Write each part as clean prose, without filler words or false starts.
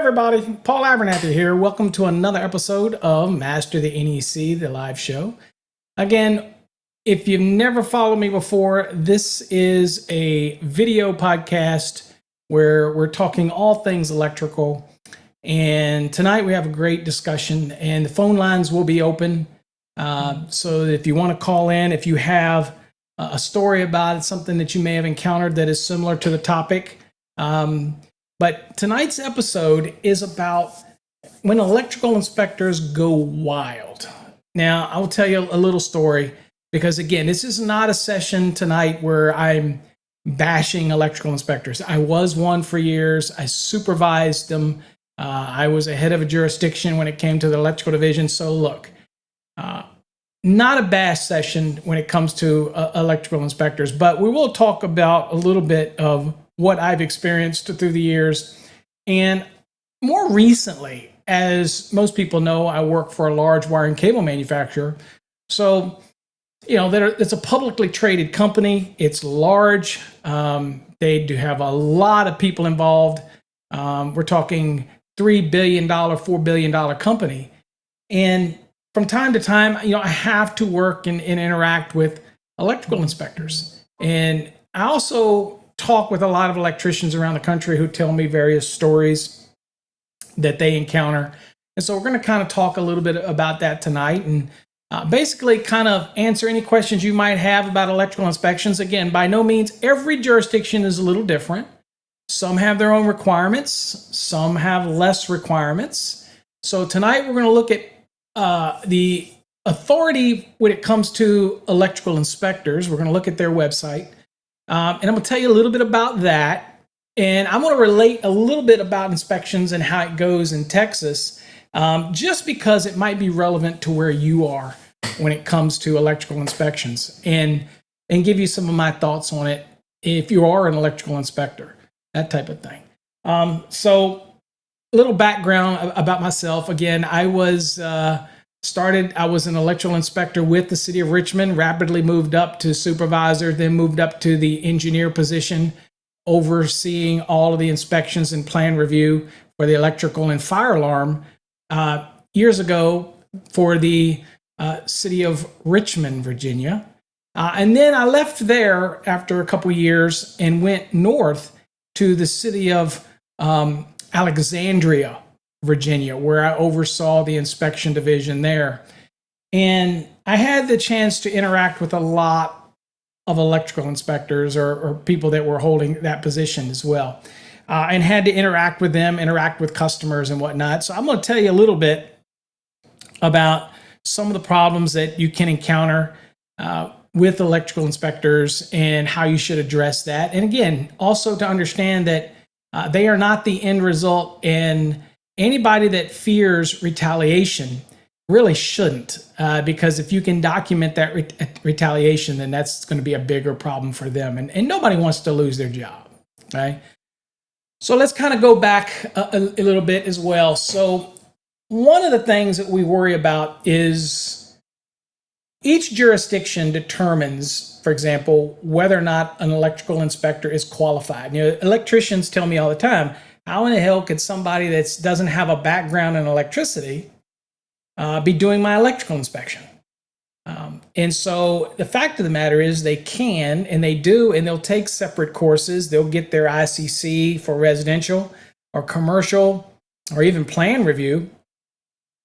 everybody, Paul Abernathy here. Welcome to another episode of Master The NEC, the live show. Again, if you've never followed me before, this is a video podcast where we're talking all things electrical. And tonight we have a great discussion, and the phone lines will be open. So if you want to call in, if you have a story about it, something that you may have encountered that is similar to the topic. But tonight's episode is about when electrical inspectors go wild. Now, I will tell you a little story because, again, this is not a session tonight where I'm bashing electrical inspectors. I was one for years. I supervised them. I was a head of a jurisdiction when it came to the electrical division. So look, not a bash session when it comes to electrical inspectors, but we will talk about a little bit of what I've experienced through the years. And more recently, as most people know, I work for a large wire and cable manufacturer. So, it's a publicly traded company. It's large. They do have a lot of people involved. We're talking $3 billion, $4 billion company. And from time to time, I have to work and interact with electrical inspectors. And I also talk with a lot of electricians around the country who tell me various stories that they encounter. And so we're going to kind of talk a little bit about that tonight and basically kind of answer any questions you might have about electrical inspections. Again, by no means every jurisdiction is a little different. Some have their own requirements. Some have less requirements. So tonight we're going to look at the authority when it comes to electrical inspectors. We're going to look at their website. And I'm going to tell you a little bit about that. And I'm going to relate a little bit about inspections and how it goes in Texas, just because it might be relevant to where you are when it comes to electrical inspections, and give you some of my thoughts on it if you are an electrical inspector, that type of thing. So a little background about myself. Again, I was an electrical inspector with the city of Richmond, rapidly moved up to supervisor, then moved up to the engineer position, overseeing all of the inspections and plan review for the electrical and fire alarm years ago for the city of Richmond, Virginia. And then I left there after a couple years and went north to the city of Alexandria, Virginia, where I oversaw the inspection division there. And I had the chance to interact with a lot of electrical inspectors or people that were holding that position as well, and had to interact with them, interact with customers and whatnot. So I'm going to tell you a little bit about some of the problems that you can encounter with electrical inspectors and how you should address that. And again, also to understand that they are not the end result, and anybody that fears retaliation really shouldn't, because if you can document that retaliation, then that's going to be a bigger problem for them. And nobody wants to lose their job, right? So let's kind of go back a little bit as well. So one of the things that we worry about is each jurisdiction determines, for example, whether or not an electrical inspector is qualified. Electricians tell me all the time, how in the hell could somebody that doesn't have a background in electricity be doing my electrical inspection? And so the fact of the matter is they can, and they do, and they'll take separate courses. They'll get their ICC for residential or commercial or even plan review,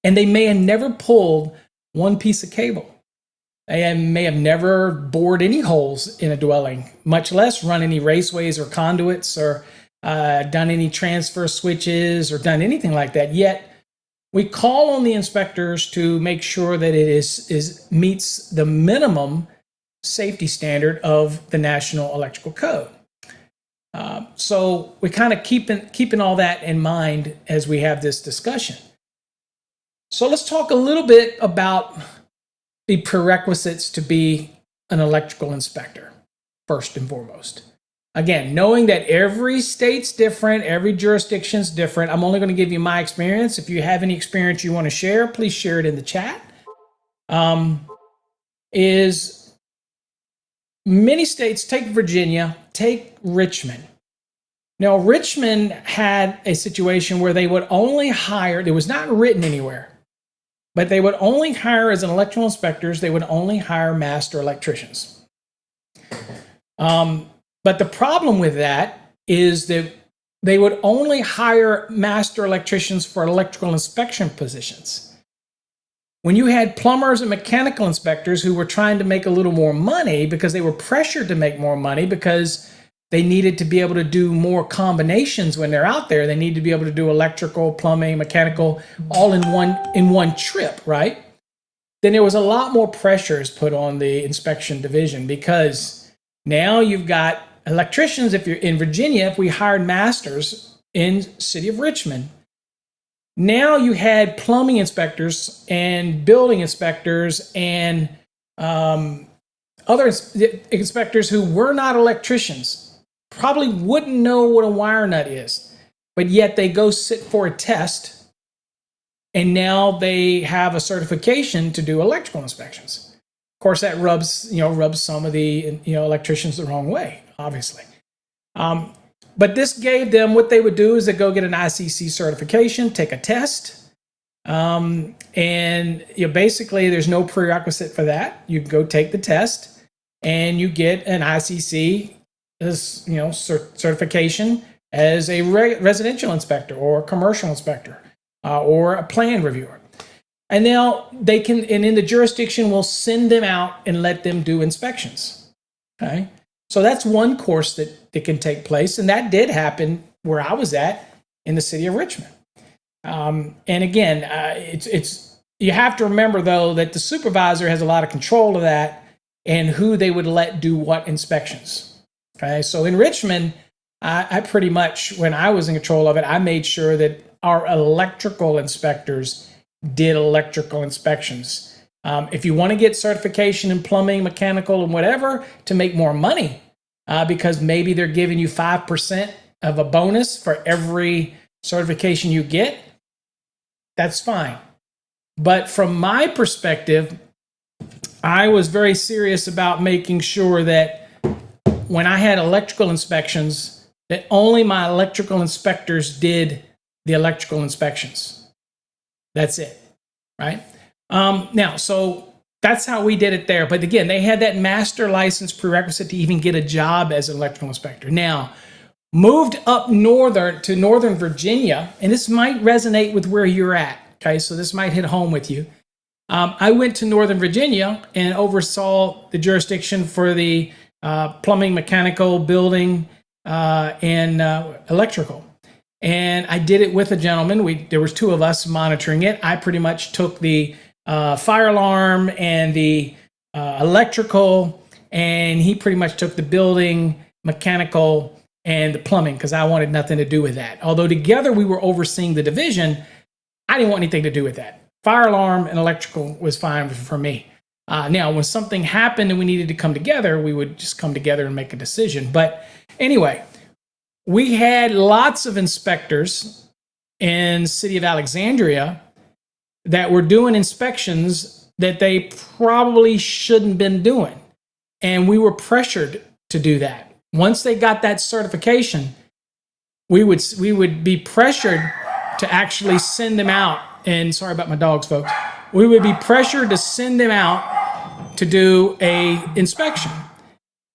and they may have never pulled one piece of cable. They may have never bored any holes in a dwelling, much less run any raceways or conduits or done any transfer switches or done anything like that. Yet we call on the inspectors to make sure that it meets the minimum safety standard of the National Electrical Code. So we kind of keeping all that in mind as we have this discussion. So let's talk a little bit about the prerequisites to be an electrical inspector, first and foremost. Again, knowing that every state's different, every jurisdiction's different, I'm only going to give you my experience. If you have any experience you want to share, please share it in the chat. Is many states, take Virginia, take Richmond. Now, Richmond had a situation where they would only hire, it was not written anywhere, but they would only hire as an electrical inspectors, they would only hire master electricians. But the problem with that is that they would only hire master electricians for electrical inspection positions. When you had plumbers and mechanical inspectors who were trying to make a little more money because they were pressured to make more money because they needed to be able to do more combinations when they're out there. They need to be able to do electrical, plumbing, mechanical, all in one trip, right? Then there was a lot more pressures put on the inspection division because now you've got electricians. If you're in Virginia, if we hired masters in city of Richmond, now you had plumbing inspectors and building inspectors and other inspectors who were not electricians, probably wouldn't know what a wire nut is, but yet they go sit for a test and now they have a certification to do electrical inspections. Of course, that rubs some of the electricians the wrong way, obviously. But this gave them, what they would do is they go get an ICC certification, take a test, and basically there's no prerequisite for that. You can go take the test, and you get an ICC certification as a residential inspector or a commercial inspector or a plan reviewer. And now they can, and in the jurisdiction will send them out and let them do inspections. Okay. So that's one course that can take place, and that did happen where I was at in the city of Richmond. And again, it's you have to remember though that the supervisor has a lot of control of that and who they would let do what inspections. Okay, so in Richmond, I pretty much, when I was in control of it, I made sure that our electrical inspectors did electrical inspections. If you want to get certification in plumbing, mechanical, and whatever to make more money, because maybe they're giving you 5% of a bonus for every certification you get, that's fine. But from my perspective, I was very serious about making sure that when I had electrical inspections, that only my electrical inspectors did the electrical inspections. That's it, right? Now, so that's how we did it there. But again, they had that master license prerequisite to even get a job as an electrical inspector. Now, moved up northern to Northern Virginia, and this might resonate with where you're at. Okay, so this might hit home with you. I went to Northern Virginia and oversaw the jurisdiction for the plumbing, mechanical, building, and electrical. And I did it with a gentleman. There was two of us monitoring it. I pretty much took the fire alarm and the electrical, and he pretty much took the building, mechanical, and the plumbing because I wanted nothing to do with that. Although together we were overseeing the division, I didn't want anything to do with that. Fire alarm and electrical was fine for me. Now, when something happened and we needed to come together, we would just come together and make a decision. But anyway, we had lots of inspectors in the city of Alexandria that were doing inspections that they probably shouldn't have been doing. And we were pressured to do that. Once they got that certification, we would be pressured to actually send them out. And sorry about my dogs, folks. We would be pressured to send them out to do a inspection.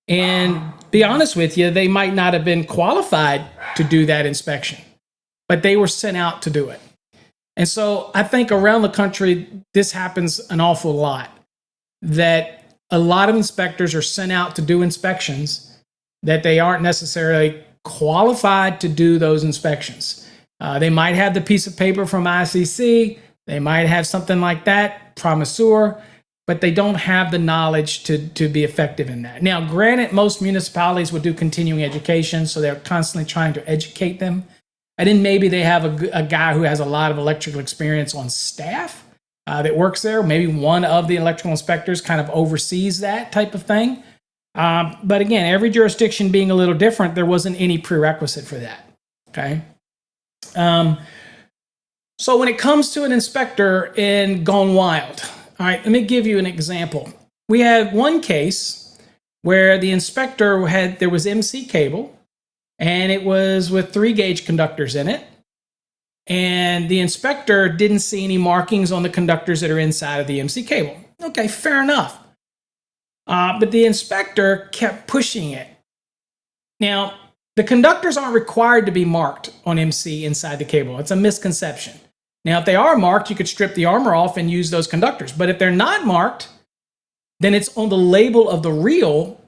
And be honest with you, they might not have been qualified to do that inspection, but they were sent out to do it. And so I think around the country, this happens an awful lot, that a lot of inspectors are sent out to do inspections that they aren't necessarily qualified to do those inspections. They might have the piece of paper from ICC, they might have something like that, promisor, but they don't have the knowledge to be effective in that. Now, granted, most municipalities would do continuing education, so they're constantly trying to educate them. And then maybe they have a guy who has a lot of electrical experience on staff that works there. Maybe one of the electrical inspectors kind of oversees that type of thing. But again, every jurisdiction being a little different, there wasn't any prerequisite for that. Okay. So when it comes to an inspector in Gone Wild, all right, let me give you an example. We had one case where the inspector there was MC cable, and it was with 3-gauge conductors in it. And the inspector didn't see any markings on the conductors that are inside of the MC cable. Okay, fair enough. But the inspector kept pushing it. Now, the conductors aren't required to be marked on MC inside the cable. It's a misconception. Now, if they are marked, you could strip the armor off and use those conductors. But if they're not marked, then it's on the label of the reel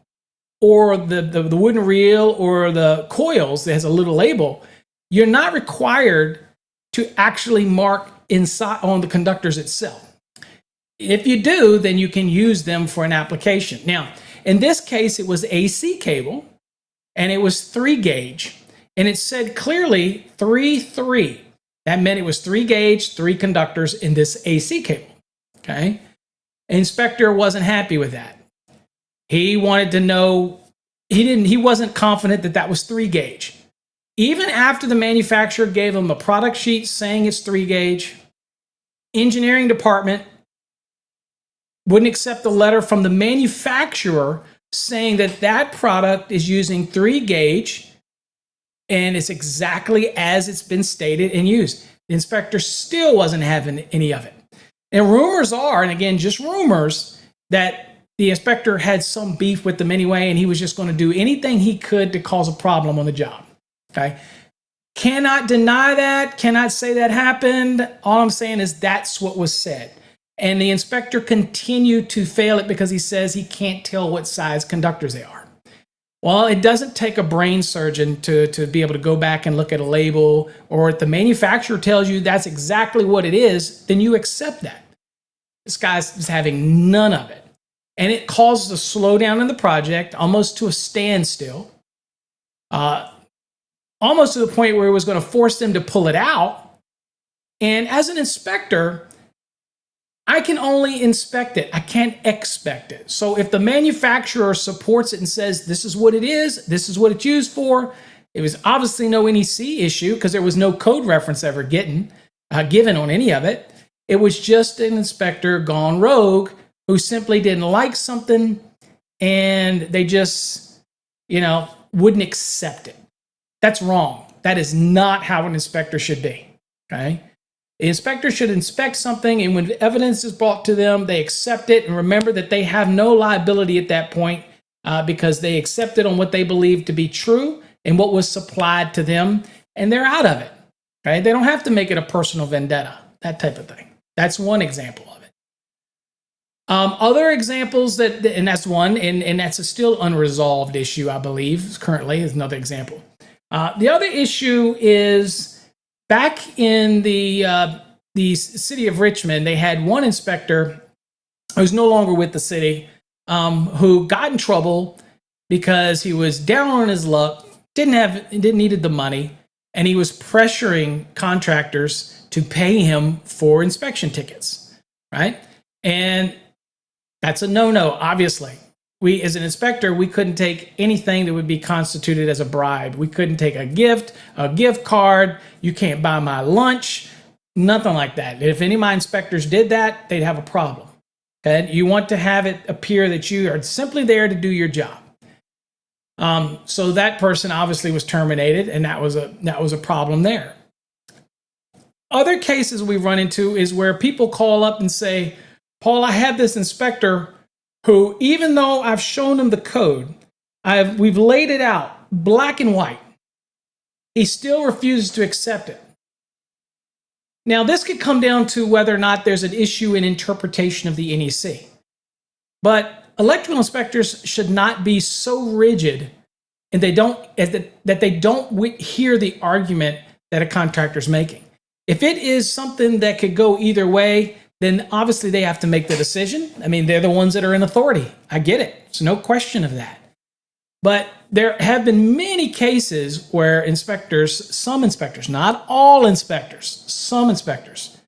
or the wooden reel or the coils that has a little label. You're not required to actually mark inside on the conductors itself. If you do, then you can use them for an application. Now, in this case, it was AC cable, and it was 3-gauge, and it said clearly 3-3. That meant it was 3-gauge, 3 conductors in this AC cable. Okay, inspector wasn't happy with that. He wanted to know. He wasn't confident that that was 3-gauge. Even after the manufacturer gave him a product sheet saying it's 3-gauge, engineering department wouldn't accept the letter from the manufacturer saying that that product is using 3-gauge and it's exactly as it's been stated and used. The inspector still wasn't having any of it. And rumors are, and again, just rumors, that the inspector had some beef with them anyway, and he was just going to do anything he could to cause a problem on the job. Okay? Cannot deny that, cannot say that happened. All I'm saying is that's what was said. And the inspector continued to fail it because he says he can't tell what size conductors they are. Well, it doesn't take a brain surgeon to be able to go back and look at a label, or if the manufacturer tells you that's exactly what it is, then you accept that. This guy's having none of it. And it causes a slowdown in the project, almost to a standstill, almost to the point where it was going to force them to pull it out. And as an inspector, I can only inspect it. I can't expect it. So if the manufacturer supports it and says, this is what it is, this is what it's used for, it was obviously no NEC issue because there was no code reference ever given on any of it. It was just an inspector gone rogue who simply didn't like something and they just, wouldn't accept it. That's wrong. That is not how an inspector should be. Okay? The inspector should inspect something, and when evidence is brought to them, they accept it. And remember that they have no liability at that point because they accept it on what they believe to be true and what was supplied to them, and they're out of it. Okay? They don't have to make it a personal vendetta, that type of thing. That's one example of it. Other examples and that's one, and that's a still unresolved issue, I believe, currently, is another example. The other issue is back in the city of Richmond, they had one inspector who's no longer with the city who got in trouble because he was down on his luck, needed the money, and he was pressuring contractors to pay him for inspection tickets, right? And that's a no-no, obviously. We, as an inspector, we couldn't take anything that would be constituted as a bribe. We couldn't take a gift card. You can't buy my lunch, nothing like that. If any of my inspectors did that, they'd have a problem. Okay? You want to have it appear that you are simply there to do your job. So that person obviously was terminated, and that was a problem there. Other cases we run into is where people call up and say, Paul, I have this inspector who, even though I've shown him the code, we've laid it out black and white, he still refuses to accept it. Now, this could come down to whether or not there's an issue in interpretation of the NEC. But electrical inspectors should not be so rigid and that they don't hear the argument that a contractor's making. If it is something that could go either way, then obviously they have to make the decision. I mean, they're the ones that are in authority. I get it. There's no question of that. But there have been many cases where some inspectors, not all inspectors, some inspectors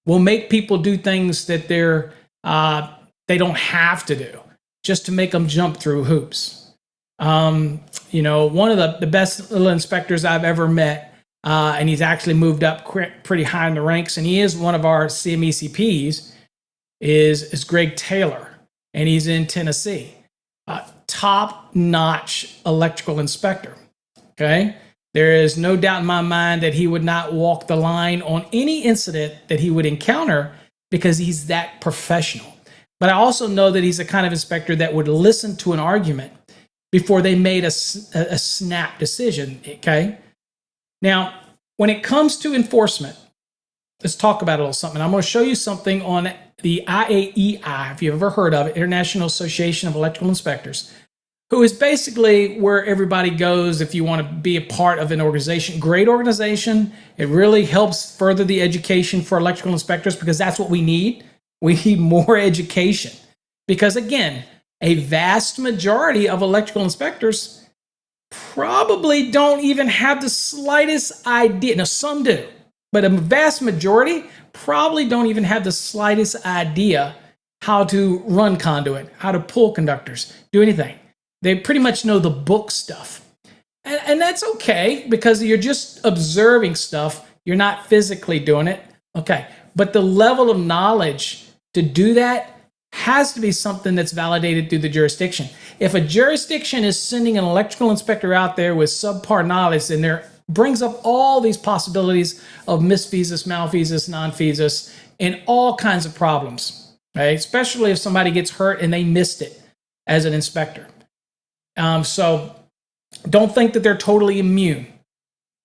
will make people do things that they don't have to do just to make them jump through hoops. One of the best little inspectors I've ever met, and he's actually moved up pretty high in the ranks, and he is one of our CMECPs, is Greg Taylor, and he's in Tennessee. Top-notch electrical inspector. Okay. There is no doubt in my mind that he would not walk the line on any incident that he would encounter because he's that professional. But I also know that he's the kind of inspector that would listen to an argument before they made a snap decision. Okay. Now, when it comes to enforcement, let's talk about a little something. I'm going to show you something on the IAEI, if you've ever heard of it, International Association of Electrical Inspectors, who is basically where everybody goes if you want to be a part of an organization. Great organization. It really helps further the education for electrical inspectors because that's what we need. We need more education. Because again, a vast majority of electrical inspectors probably don't even have the slightest idea. Now, some do, but a vast majority probably don't even have the slightest idea how to run conduit, how to pull conductors, do anything. They pretty much know the book stuff. And that's okay because you're just observing stuff. You're not physically doing it. Okay. But the level of knowledge to do that has to be something that's validated through the jurisdiction. If a jurisdiction is sending an electrical inspector out there with subpar knowledge, then there brings up all these possibilities of misfeasance, malfeasance, nonfeasance, and all kinds of problems, right? Especially if somebody gets hurt and they missed it as an inspector. So don't think that they're totally immune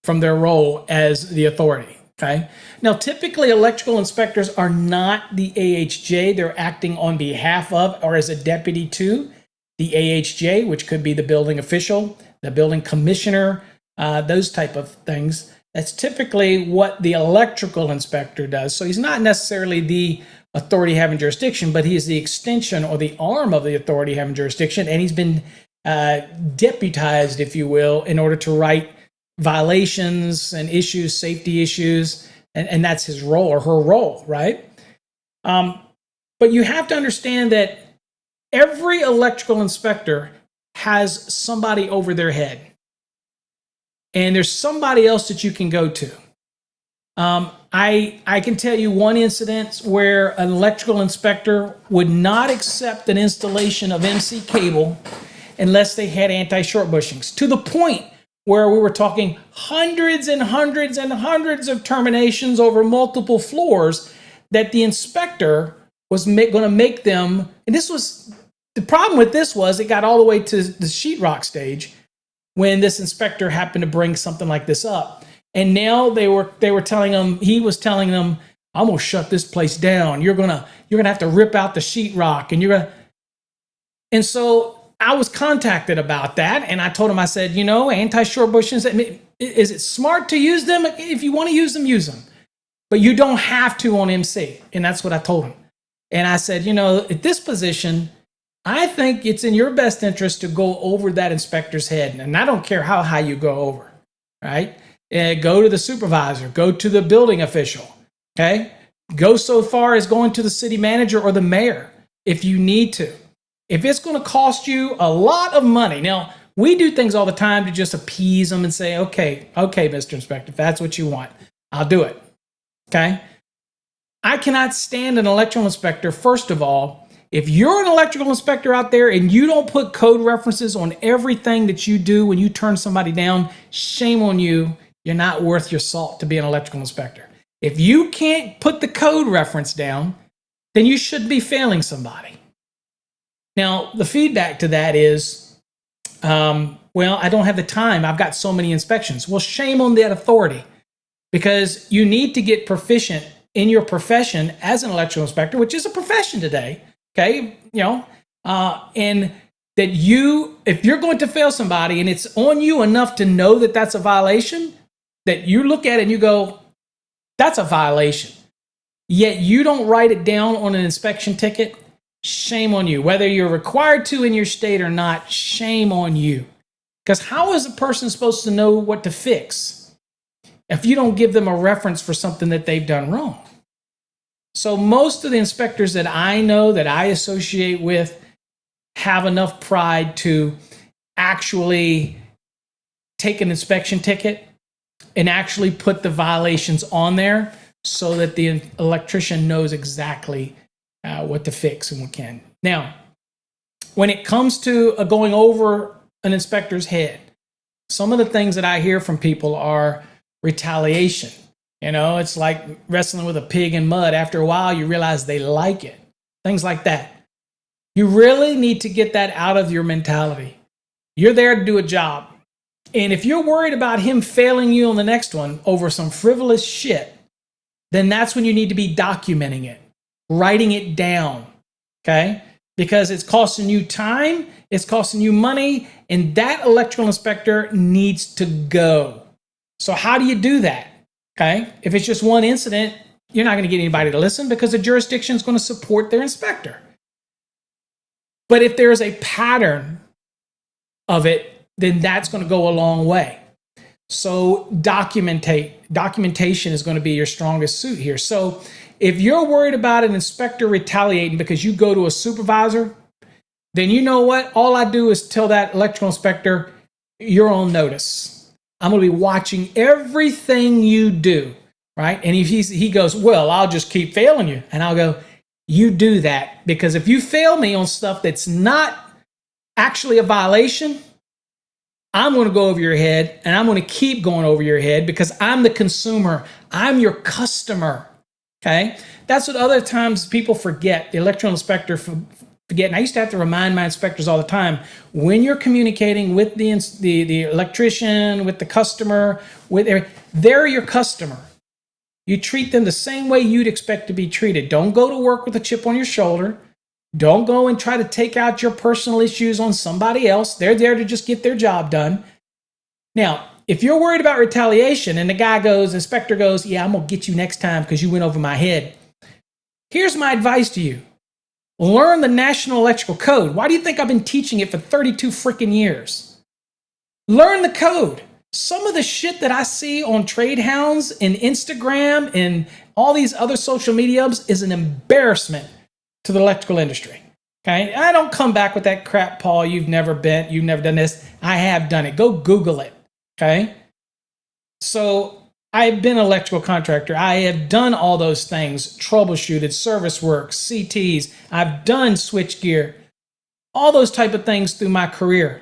from their role as the authority, okay? Now, typically electrical inspectors are not the AHJ. They're acting on behalf of or as a deputy to the AHJ, which could be the building official, the building commissioner, those type of things. That's typically what the electrical inspector does. So he's not necessarily the authority having jurisdiction, but he is the extension or the arm of the authority having jurisdiction, and he's been deputized, if you will, in order to write violations and issues, safety issues, and that's his role or her role, right? But you have to understand that every electrical inspector has somebody over their head, and there's somebody else that you can go to. I can tell you one incident where an electrical inspector would not accept an installation of MC cable unless they had anti-short bushings, to the point where we were talking hundreds and hundreds and hundreds of terminations over multiple floors that the inspector was going to make them. And this was the problem with this was it got all the way to the sheetrock stage when this inspector happened to bring something like this up. And now they were telling him, he was telling them, I'm gonna shut this place down. You're gonna have to rip out the sheetrock, and so I was contacted about that, and I told him, I said, anti-short bushings, is it smart to use them? If you want to use them, but you don't have to on MC. And that's what I told him. And I said, at this position, I think it's in your best interest to go over that inspector's head. And I don't care how high you go over, right? Go to the supervisor, go to the building official, okay? Go so far as going to the city manager or the mayor if you need to. If it's going to cost you a lot of money. Now, we do things all the time to just appease them and say, okay, Mr. Inspector, if that's what you want, I'll do it, okay? I cannot stand an electrical inspector, first of all. If you're an electrical inspector out there and you don't put code references on everything that you do when you turn somebody down, shame on you. You're not worth your salt to be an electrical inspector. If you can't put the code reference down, then you should be failing somebody. Now, the feedback to that is, well, I don't have the time. I've got so many inspections. Well, shame on that authority, because you need to get proficient in your profession as an electrical inspector, which is a profession today. Okay, and that if you're going to fail somebody and it's on you enough to know that that's a violation, that you look at it and you go, that's a violation, yet you don't write it down on an inspection ticket, shame on you. Whether you're required to in your state or not, shame on you. Because how is a person supposed to know what to fix if you don't give them a reference for something that they've done wrong? So most of the inspectors that I know, that I associate with, have enough pride to actually take an inspection ticket and actually put the violations on there so that the electrician knows exactly what to fix and what can. Now, when it comes to going over an inspector's head, some of the things that I hear from people are retaliation. It's like wrestling with a pig in mud. After a while, you realize they like it. Things like that. You really need to get that out of your mentality. You're there to do a job. And if you're worried about him failing you on the next one over some frivolous shit, then that's when you need to be documenting it, writing it down, okay? Because it's costing you time, it's costing you money, and that electrical inspector needs to go. So how do you do that, okay? If it's just one incident, you're not going to get anybody to listen because the jurisdiction is going to support their inspector. But if there's a pattern of it, then that's going to go a long way. So documentation is going to be your strongest suit here. So if you're worried about an inspector retaliating because you go to a supervisor, then you know what? All I do is tell that electrical inspector, you're on notice. I'm going to be watching everything you do, right? And if he goes, well, I'll just keep failing you. And I'll go, you do that. Because if you fail me on stuff that's not actually a violation, I'm going to go over your head, and I'm going to keep going over your head because I'm the consumer. I'm your customer, okay? That's what other times people forget. The electrical inspector forget, and I used to have to remind my inspectors all the time, when you're communicating with the electrician, with the customer, they're your customer. You treat them the same way you'd expect to be treated. Don't go to work with a chip on your shoulder. Don't go and try to take out your personal issues on somebody else. They're there to just get their job done. Now, if you're worried about retaliation and the inspector goes, yeah, I'm going to get you next time because you went over my head. Here's my advice to you. Learn the National Electrical Code. Why do you think I've been teaching it for 32 freaking years? Learn the code. Some of the shit that I see on Trade Hounds and Instagram and all these other social medias is an embarrassment to the electrical industry. Okay, I don't come back with that crap, Paul. You've never done this. I have done it. Go Google it. Okay, so I've been an electrical contractor. I have done all those things: troubleshooted, service work, CTs. I've done switchgear, all those type of things through my career.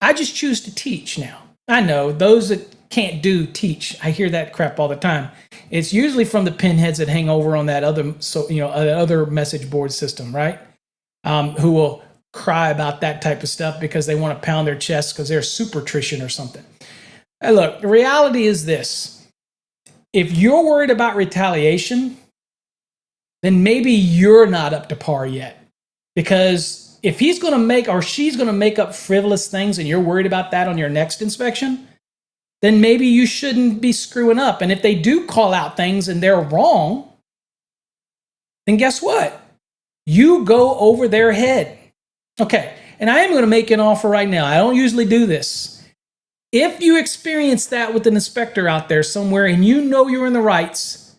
I just choose to teach now. I know those that can't teach. I hear that crap all the time. It's usually from the pinheads that hang over on that other message board system, right? Who will cry about that type of stuff because they want to pound their chest because they're a supertrician or something. Hey, look, the reality is this. If you're worried about retaliation, then maybe you're not up to par yet. Because if he's going to make or she's going to make up frivolous things and you're worried about that on your next inspection, then maybe you shouldn't be screwing up. And if they do call out things and they're wrong, then guess what? You go over their head. Okay, and I am going to make an offer right now. I don't usually do this. If you experience that with an inspector out there somewhere and you know you're in the rights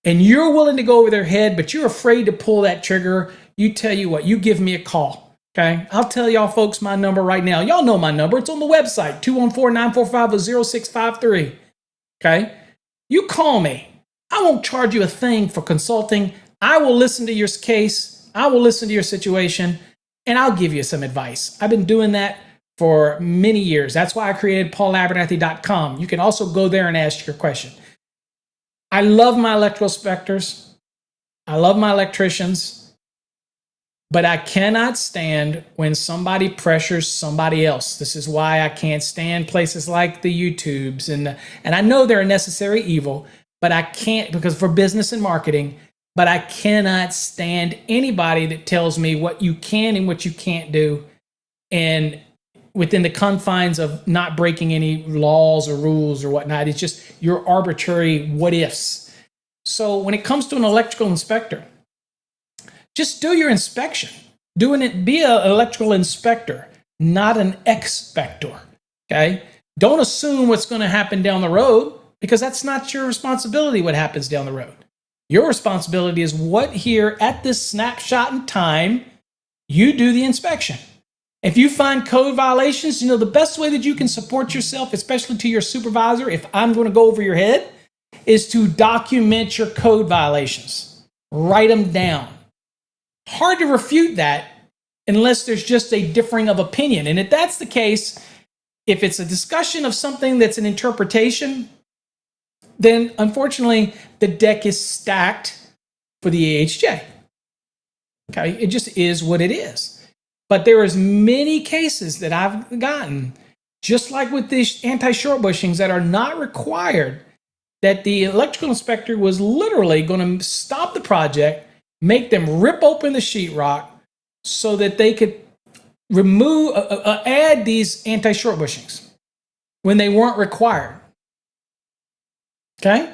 and you're willing to go over their head, but you're afraid to pull that trigger, you tell you what, you give me a call. Okay, I'll tell y'all folks my number right now. Y'all know my number. It's on the website, 214-945-0653. Okay, you call me. I won't charge you a thing for consulting. I will listen to your case. I will listen to your situation, and I'll give you some advice. I've been doing that for many years. That's why I created paulabernathy.com. You can also go there and ask your question. I love my electrical inspectors. I love my electricians. But I cannot stand when somebody pressures somebody else. This is why I can't stand places like the YouTubes. And I know they're a necessary evil, but I can't, because for business and marketing, but I cannot stand anybody that tells me what you can and what you can't do, and within the confines of not breaking any laws or rules or whatnot. It's just your arbitrary what ifs. So when it comes to an electrical inspector, just do your inspection. Be an electrical inspector, not an expector. Okay? Don't assume what's going to happen down the road, because that's not your responsibility what happens down the road. Your responsibility is what here at this snapshot in time, you do the inspection. If you find code violations, the best way that you can support yourself, especially to your supervisor, if I'm going to go over your head, is to document your code violations. Write them down. Hard to refute that unless there's just a differing of opinion. And if that's the case, If it's a discussion of something that's an interpretation, then unfortunately the deck is stacked for the AHJ. Okay, it just is what it is. But there is many cases that I've gotten, just like with these anti-short bushings, that are not required, that the electrical inspector was literally going to stop the project, make them rip open the sheetrock so that they could remove, add these anti-short bushings when they weren't required. Okay?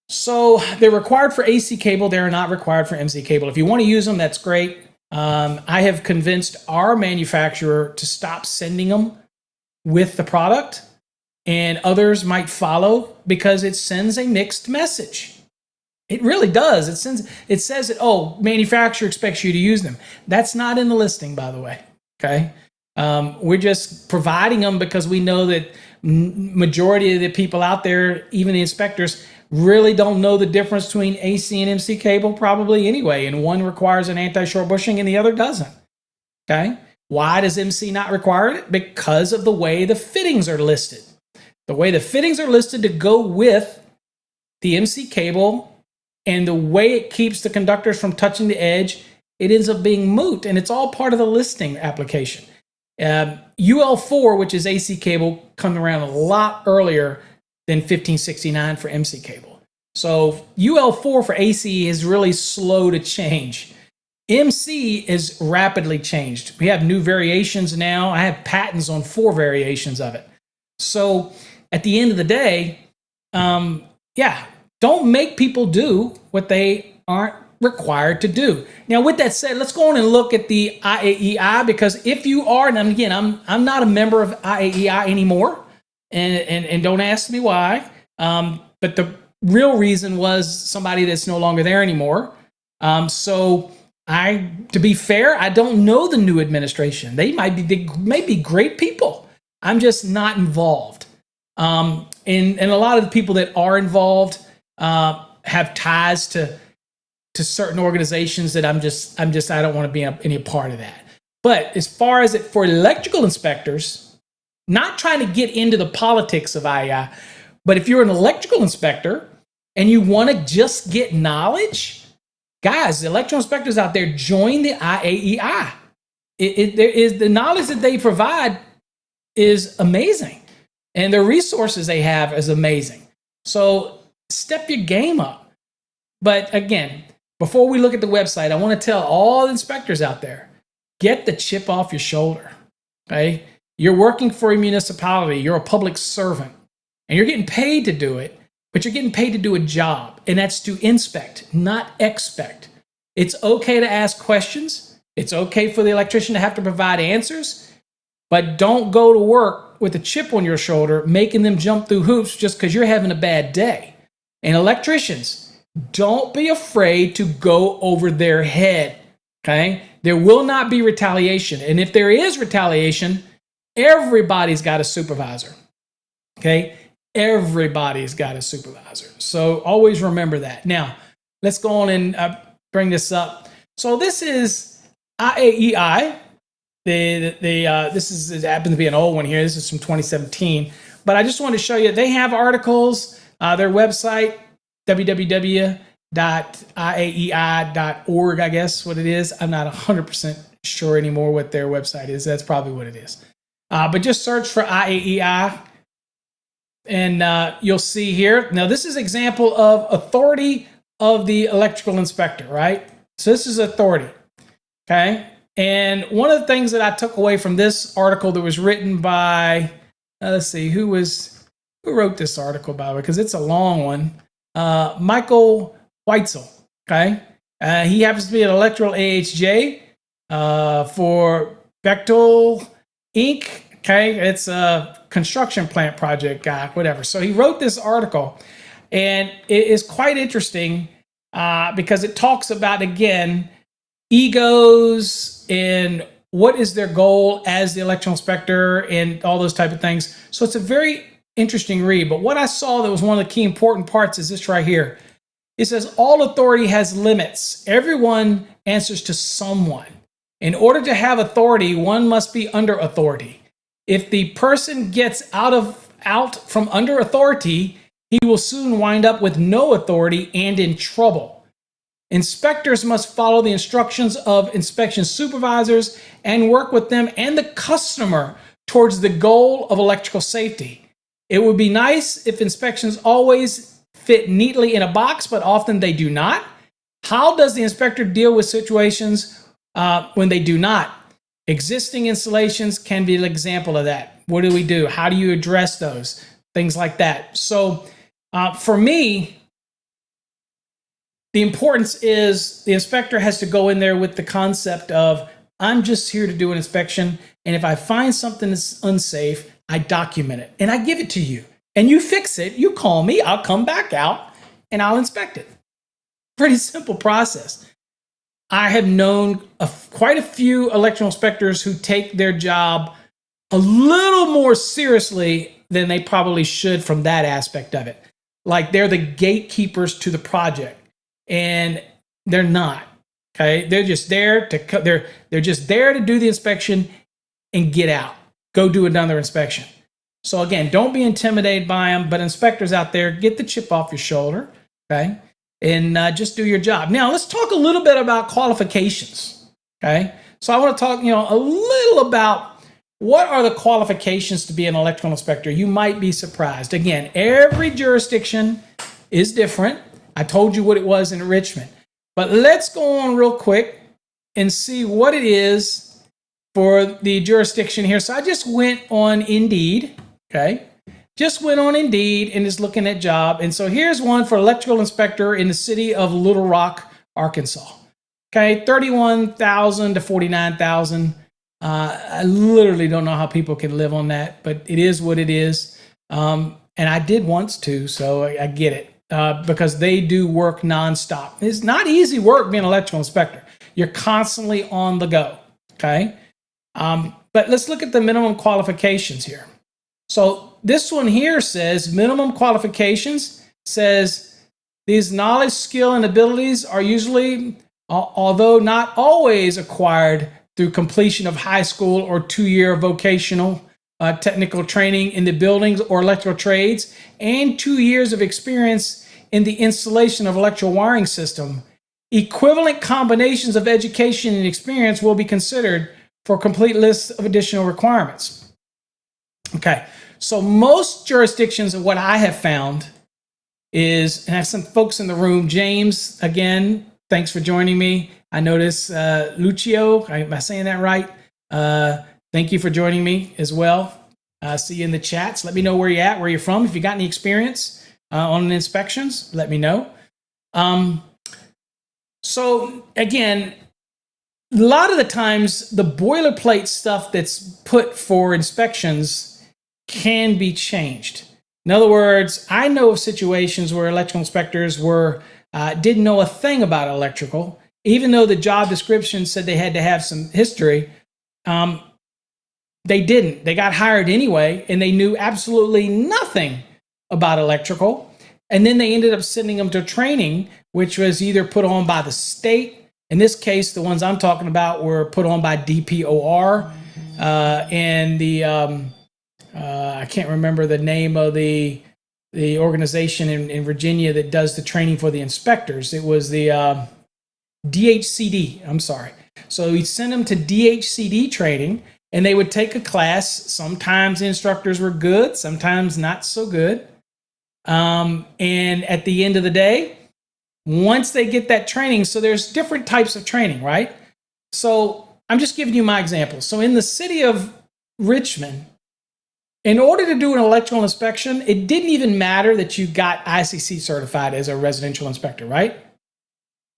So they're required for AC cable. They're not required for MC cable. If you want to use them, that's great. I have convinced our manufacturer to stop sending them with the product, and others might follow because it sends a mixed message. It really does. It says that, oh, manufacturer expects you to use them. That's not in the listing, by the way. Okay. We're just providing them because we know that majority of the people out there, even the inspectors, really don't know the difference between AC and MC cable probably anyway. And one requires an anti-short bushing and the other doesn't. Okay. Why does MC not require it? Because of the way the fittings are listed. The way the fittings are listed to go with the MC cable and the way it keeps the conductors from touching the edge, it ends up being moot, and it's all part of the listing application. UL4, which is AC cable, come around a lot earlier than 1569 for MC cable. So UL4 for AC is really slow to change. MC is rapidly changed. We have new variations now. I have patents on 4 variations of it. So at the end of the day, don't make people do what they aren't required to do. Now, with that said, let's go on and look at the IAEI, because if you are, and again, I'm not a member of IAEI anymore, and don't ask me why, but the real reason was somebody that's no longer there anymore. So to be fair, I don't know the new administration. They may be great people. I'm just not involved. And a lot of the people that are involved have ties to certain organizations that I don't want to be any part of that. But as far as for electrical inspectors, not trying to get into the politics of IAEI, but if you're an electrical inspector and you want to just get knowledge, guys, the electrical inspectors out there, join the IAEI. There is the knowledge that they provide is amazing, and the resources they have is amazing. So step your game up. But again, before we look at the website, I want to tell all the inspectors out there, get the chip off your shoulder. Okay? You're working for a municipality. You're a public servant, and you're getting paid to do it, but you're getting paid to do a job, and that's to inspect, not expect. It's okay to ask questions. It's okay for the electrician to have to provide answers, but don't go to work with a chip on your shoulder, making them jump through hoops just because you're having a bad day. And electricians, don't be afraid to go over their head, okay? There will not be retaliation. And if there is retaliation, everybody's got a supervisor, okay? Everybody's got a supervisor. So always remember that. Now, let's go on and bring this up. So this is IAEI. This happens to be an old one here. This is from 2017. But I just want to show you, they have articles, their website, www.iaei.org, I guess what it is. I'm not 100% sure anymore what their website is. That's probably what it is. But just search for IAEI, and you'll see here. Now, this is an example of authority of the electrical inspector, right? So this is authority, okay? And one of the things that I took away from this article that was written by, let's see, who wrote this article, by the way, because it's a long one. Michael Weitzel, okay? He happens to be an electrical AHJ for Bechtel Inc., okay? It's a construction plant project guy, whatever. So he wrote this article, and it is quite interesting because it talks about, again, egos and what is their goal as the electrical inspector and all those type of things. So it's a very interesting read. But what I saw that was one of the key important parts is this right here. It says all authority has limits. Everyone answers to someone. In order to have authority, one must be under authority. If the person gets out from under authority, he will soon wind up with no authority and in trouble. Inspectors must follow the instructions of inspection supervisors and work with them and the customer towards the goal of electrical safety. It would be nice if inspections always fit neatly in a box, but often they do not. How does the inspector deal with situations when they do not? Existing installations can be an example of that. What do we do? How do you address those? Things like that. So for me, the importance is the inspector has to go in there with the concept of, I'm just here to do an inspection, and if I find something that's unsafe, I document it, and I give it to you. And you fix it, you call me, I'll come back out, and I'll inspect it. Pretty simple process. I have known quite a few electrical inspectors who take their job a little more seriously than they probably should from that aspect of it. Like they're the gatekeepers to the project, and they're not. Okay, they're just there to they're just there to do the inspection and get out. Go do another inspection. So again, don't be intimidated by them. But inspectors out there, get the chip off your shoulder. Okay. And just do your job. Now, let's talk a little bit about qualifications, okay? So I want to talk, a little about what are the qualifications to be an electrical inspector. You might be surprised. Again, every jurisdiction is different. I told you what it was in Richmond. But let's go on real quick and see what it is for the jurisdiction here. So I just went on Indeed, okay? Just went on Indeed and is looking at job. And so here's one for electrical inspector in the city of Little Rock, Arkansas. Okay, 31,000 to 49,000. I literally don't know how people can live on that, but it is what it is. And I did once too, so I get it because they do work nonstop. It's not easy work being an electrical inspector. You're constantly on the go. Okay, but let's look at the minimum qualifications here. So this one here says minimum qualifications, says these knowledge, skill, and abilities are usually, although not always, acquired through completion of high school or 2-year vocational technical training in the buildings or electrical trades and 2 years of experience in the installation of electrical wiring system. Equivalent combinations of education and experience will be considered for a complete list of additional requirements. Okay, so most jurisdictions of what I have found is, and I have some folks in the room. James, again, thanks for joining me. I notice Lucio, am I saying that right? Thank you for joining me as well. See you in the chats. Let me know where you're at, where you're from. If you got any experience on inspections, let me know. So again, a lot of the times the boilerplate stuff that's put for inspections can be changed. In other words, I know of situations where electrical inspectors didn't know a thing about electrical, even though the job description said they had to have some history. They didn't. They got hired anyway, and they knew absolutely nothing about electrical. And then they ended up sending them to training, which was either put on by the state. In this case, the ones I'm talking about were put on by DPOR and the I can't remember the name of the organization in Virginia that does the training for the inspectors. It was the DHCD. I'm sorry. So we sent them to DHCD training, and they would take a class. Sometimes the instructors were good, sometimes not so good. And at the end of the day, once they get that training, so there's different types of training, right? So I'm just giving you my example. So in the city of Richmond, in order to do an electrical inspection, it didn't even matter that you got ICC certified as a residential inspector, right?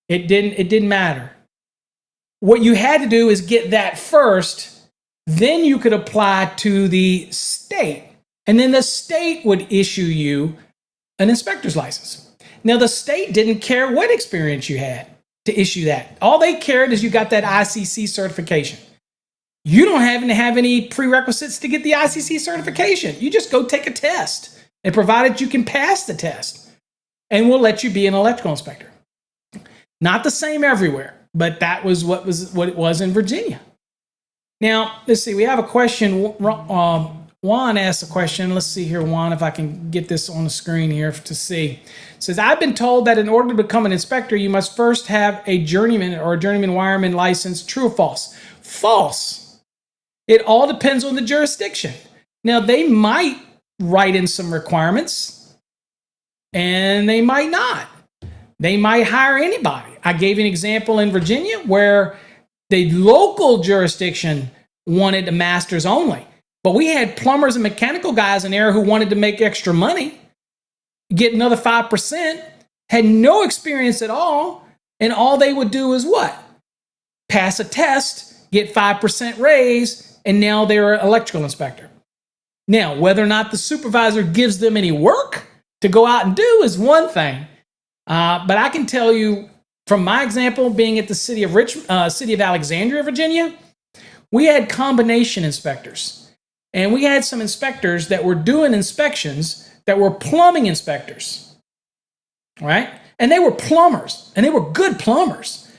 It didn't matter. What you had to do is get that first, then you could apply to the state, and then the state would issue you an inspector's license. Now, the state didn't care what experience you had to issue that. All they cared is you got that ICC certification. You don't have to have any prerequisites to get the ICC certification. You just go take a test, and provided you can pass the test, and we'll let you be an electrical inspector. Not the same everywhere, but that was what it was in Virginia. Now, let's see. We have a question. Juan asked a question. Let's see here, Juan, if I can get this on the screen here to see. It says, I've been told that in order to become an inspector, you must first have a journeyman or a journeyman wireman license. True or false? False. It all depends on the jurisdiction. Now, they might write in some requirements, and they might not. They might hire anybody. I gave an example in Virginia where the local jurisdiction wanted a master's only. But we had plumbers and mechanical guys in there who wanted to make extra money, get another 5%, had no experience at all, and all they would do is what? Pass a test, get 5% raise, and now they're an electrical inspector. Now, whether or not the supervisor gives them any work to go out and do is one thing. But I can tell you from my example, being at the city of Alexandria, Virginia, we had combination inspectors. And we had some inspectors that were doing inspections that were plumbing inspectors, right? And they were plumbers, and they were good plumbers,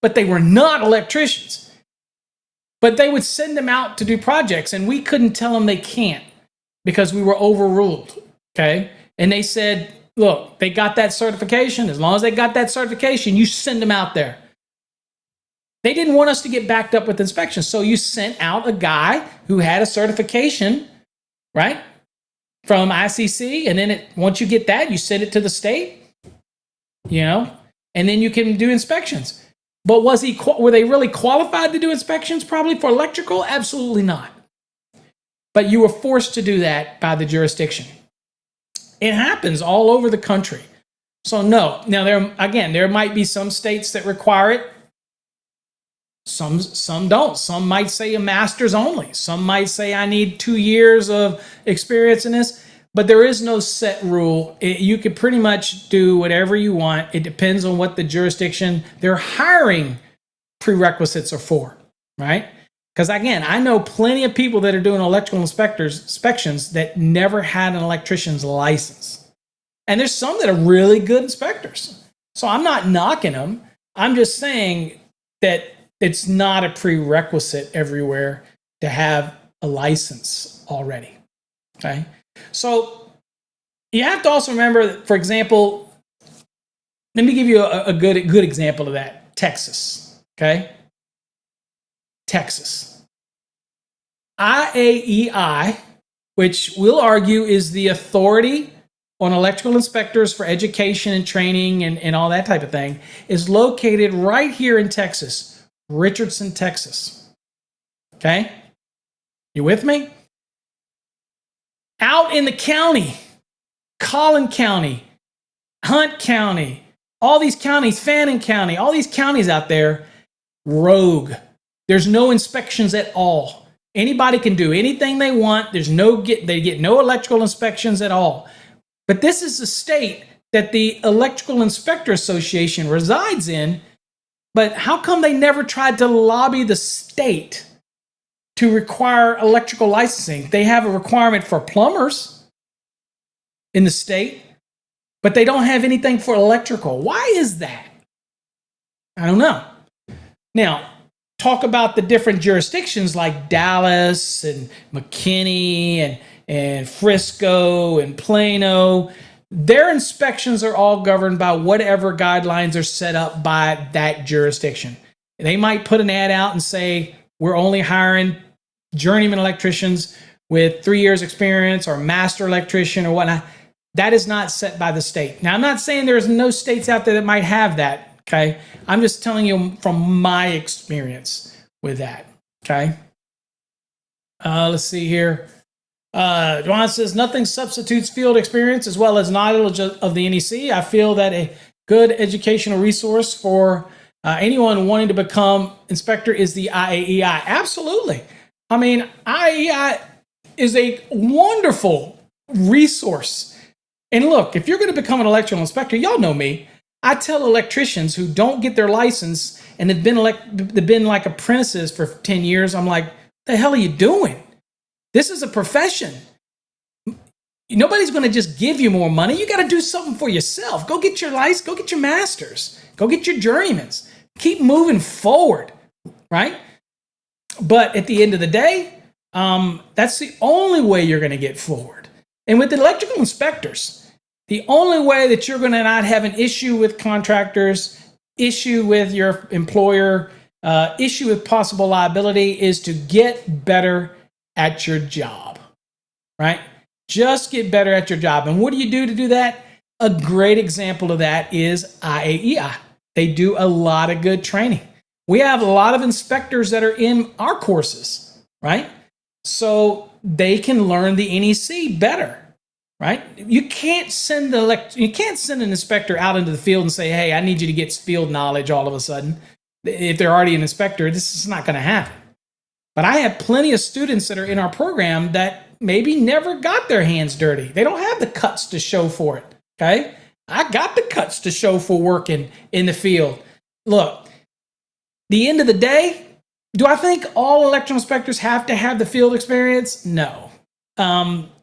but they were not electricians. But they would send them out to do projects, and we couldn't tell them they can't because we were overruled, okay? And they said, look, they got that certification. As long as they got that certification, you send them out there. They didn't want us to get backed up with inspections. So you sent out a guy who had a certification, right, from ICC. And then once you get that, you send it to the state, and then you can do inspections. But were they really qualified to do inspections? Probably for electrical? Absolutely not. But you were forced to do that by the jurisdiction. It happens all over the country. So no. Now, there might be some states that require it. Some don't. Some might say a master's only. Some might say I need 2 years of experience in this. But there is no set rule. You could pretty much do whatever you want. It depends on what the jurisdiction they're hiring prerequisites are for, right? Because again, I know plenty of people that are doing electrical inspections that never had an electrician's license. And there's some that are really good inspectors. So I'm not knocking them. I'm just saying that it's not a prerequisite everywhere to have a license already, okay? So you have to also remember, for example, let me give you a good example of that. Texas, okay? Texas. IAEI, which we'll argue is the authority on electrical inspectors for education and training and all that type of thing, is located right here in Texas, Richardson, Texas. Okay? You with me? Out in the county, Collin County, Hunt County, all these counties, Fannin County, all these counties out there, rogue. There's no inspections at all. Anybody can do anything they want. They get no electrical inspections at all. But this is the state that the Electrical Inspector Association resides in. But how come they never tried to lobby the state to require electrical licensing? They have a requirement for plumbers in the state, but they don't have anything for electrical. Why is that? I don't know. Now, talk about the different jurisdictions like Dallas and McKinney and Frisco and Plano. Their inspections are all governed by whatever guidelines are set up by that jurisdiction. They might put an ad out and say, we're only hiring journeyman electricians with 3 years experience or master electrician or whatnot. That is not set by the state. Now, I'm not saying there's no states out there that might have that, okay? I'm just telling you from my experience with that, okay? Let's see here. Juan says, nothing substitutes field experience as well as knowledge of the NEC. I feel that a good educational resource for anyone wanting to become inspector is the IAEI. Absolutely. I mean, IAEI is a wonderful resource. And look, if you're going to become an electrical inspector, y'all know me. I tell electricians who don't get their license and have been like apprentices for 10 years, I'm like, the hell are you doing? This is a profession. Nobody's going to just give you more money. You got to do something for yourself. Go get your license. Go get your masters. Go get your journeymans. Keep moving forward, right? But at the end of the day, that's the only way you're going to get forward. And with the electrical inspectors, the only way that you're going to not have an issue with contractors, issue with your employer, issue with possible liability is to get better at your job, right? Just get better at your job. And what do you do to do that? A great example of that is IAEI. They do a lot of good training. We have a lot of inspectors that are in our courses, right? So they can learn the NEC better, right? You can't send an inspector out into the field and say, hey, I need you to get field knowledge all of a sudden. If they're already an inspector, this is not going to happen. But I have plenty of students that are in our program that maybe never got their hands dirty. They don't have the cuts to show for it, okay? I got the cuts to show for working in the field. Look, the end of the day, do I think all electrical inspectors have to have the field experience? No.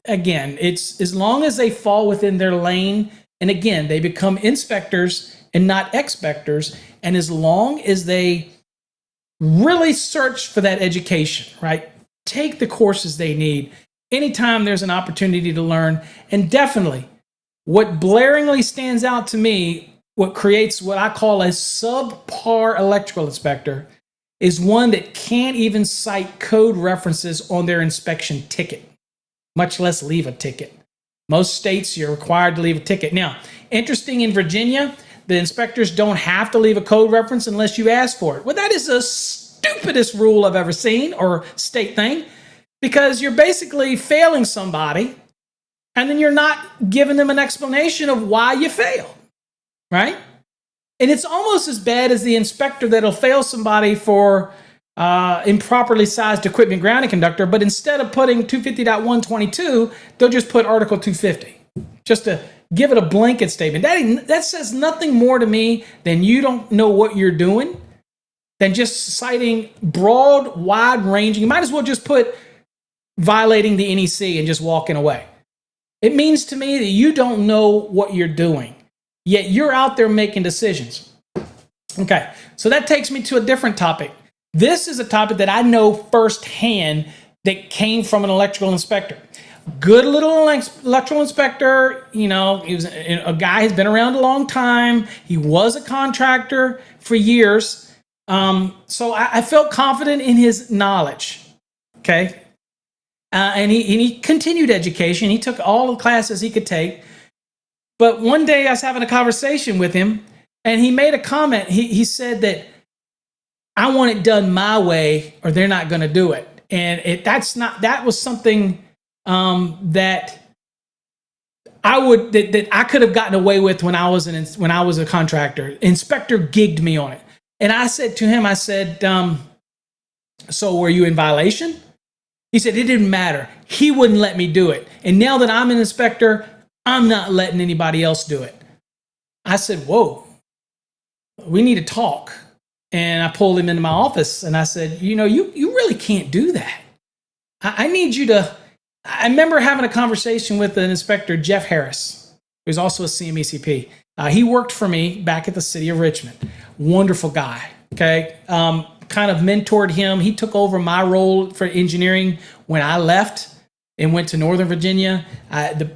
Again, it's as long as they fall within their lane, and again, they become inspectors and not expectors, and as long as they really search for that education, right? Take the courses they need anytime there's an opportunity to learn. And definitely, what blaringly stands out to me, what creates what I call a subpar electrical inspector, is one that can't even cite code references on their inspection ticket, much less leave a ticket. Most states, you're required to leave a ticket. Now, interesting, in Virginia, the inspectors don't have to leave a code reference unless you ask for it. Well, that is the stupidest rule I've ever seen, or state thing, because you're basically failing somebody, and then you're not giving them an explanation of why you failed, right? And it's almost as bad as the inspector that'll fail somebody for improperly sized equipment grounding conductor, but instead of putting 250.122, they'll just put Article 250, just to give it a blanket statement. That says nothing more to me than you don't know what you're doing, than just citing broad, wide-ranging. You might as well just put violating the NEC and just walking away. It means to me that you don't know what you're doing, yet you're out there making decisions. Okay, so that takes me to a different topic. This is a topic that I know firsthand that came from an electrical inspector. Good little electrical inspector, he was a guy who's been around a long time. He was a contractor for years. So I felt confident in his knowledge, okay? And he continued education. He took all the classes he could take. But one day I was having a conversation with him, and he made a comment. He said that I want it done my way, or they're not going to do it. And that was something that I could have gotten away with when I was a contractor. Inspector gigged me on it, and I said to him, so were you in violation? He said it didn't matter. He wouldn't let me do it, and now that I'm an inspector, I'm not letting anybody else do it. I said, whoa, we need to talk. And I pulled him into my office, and I said, you really can't do that. I need you to. I remember having a conversation with an inspector, Jeff Harris, who's also a CMECP. He worked for me back at the city of Richmond. Wonderful guy, okay? Kind of mentored him. He took over my role for engineering when I left and went to Northern Virginia.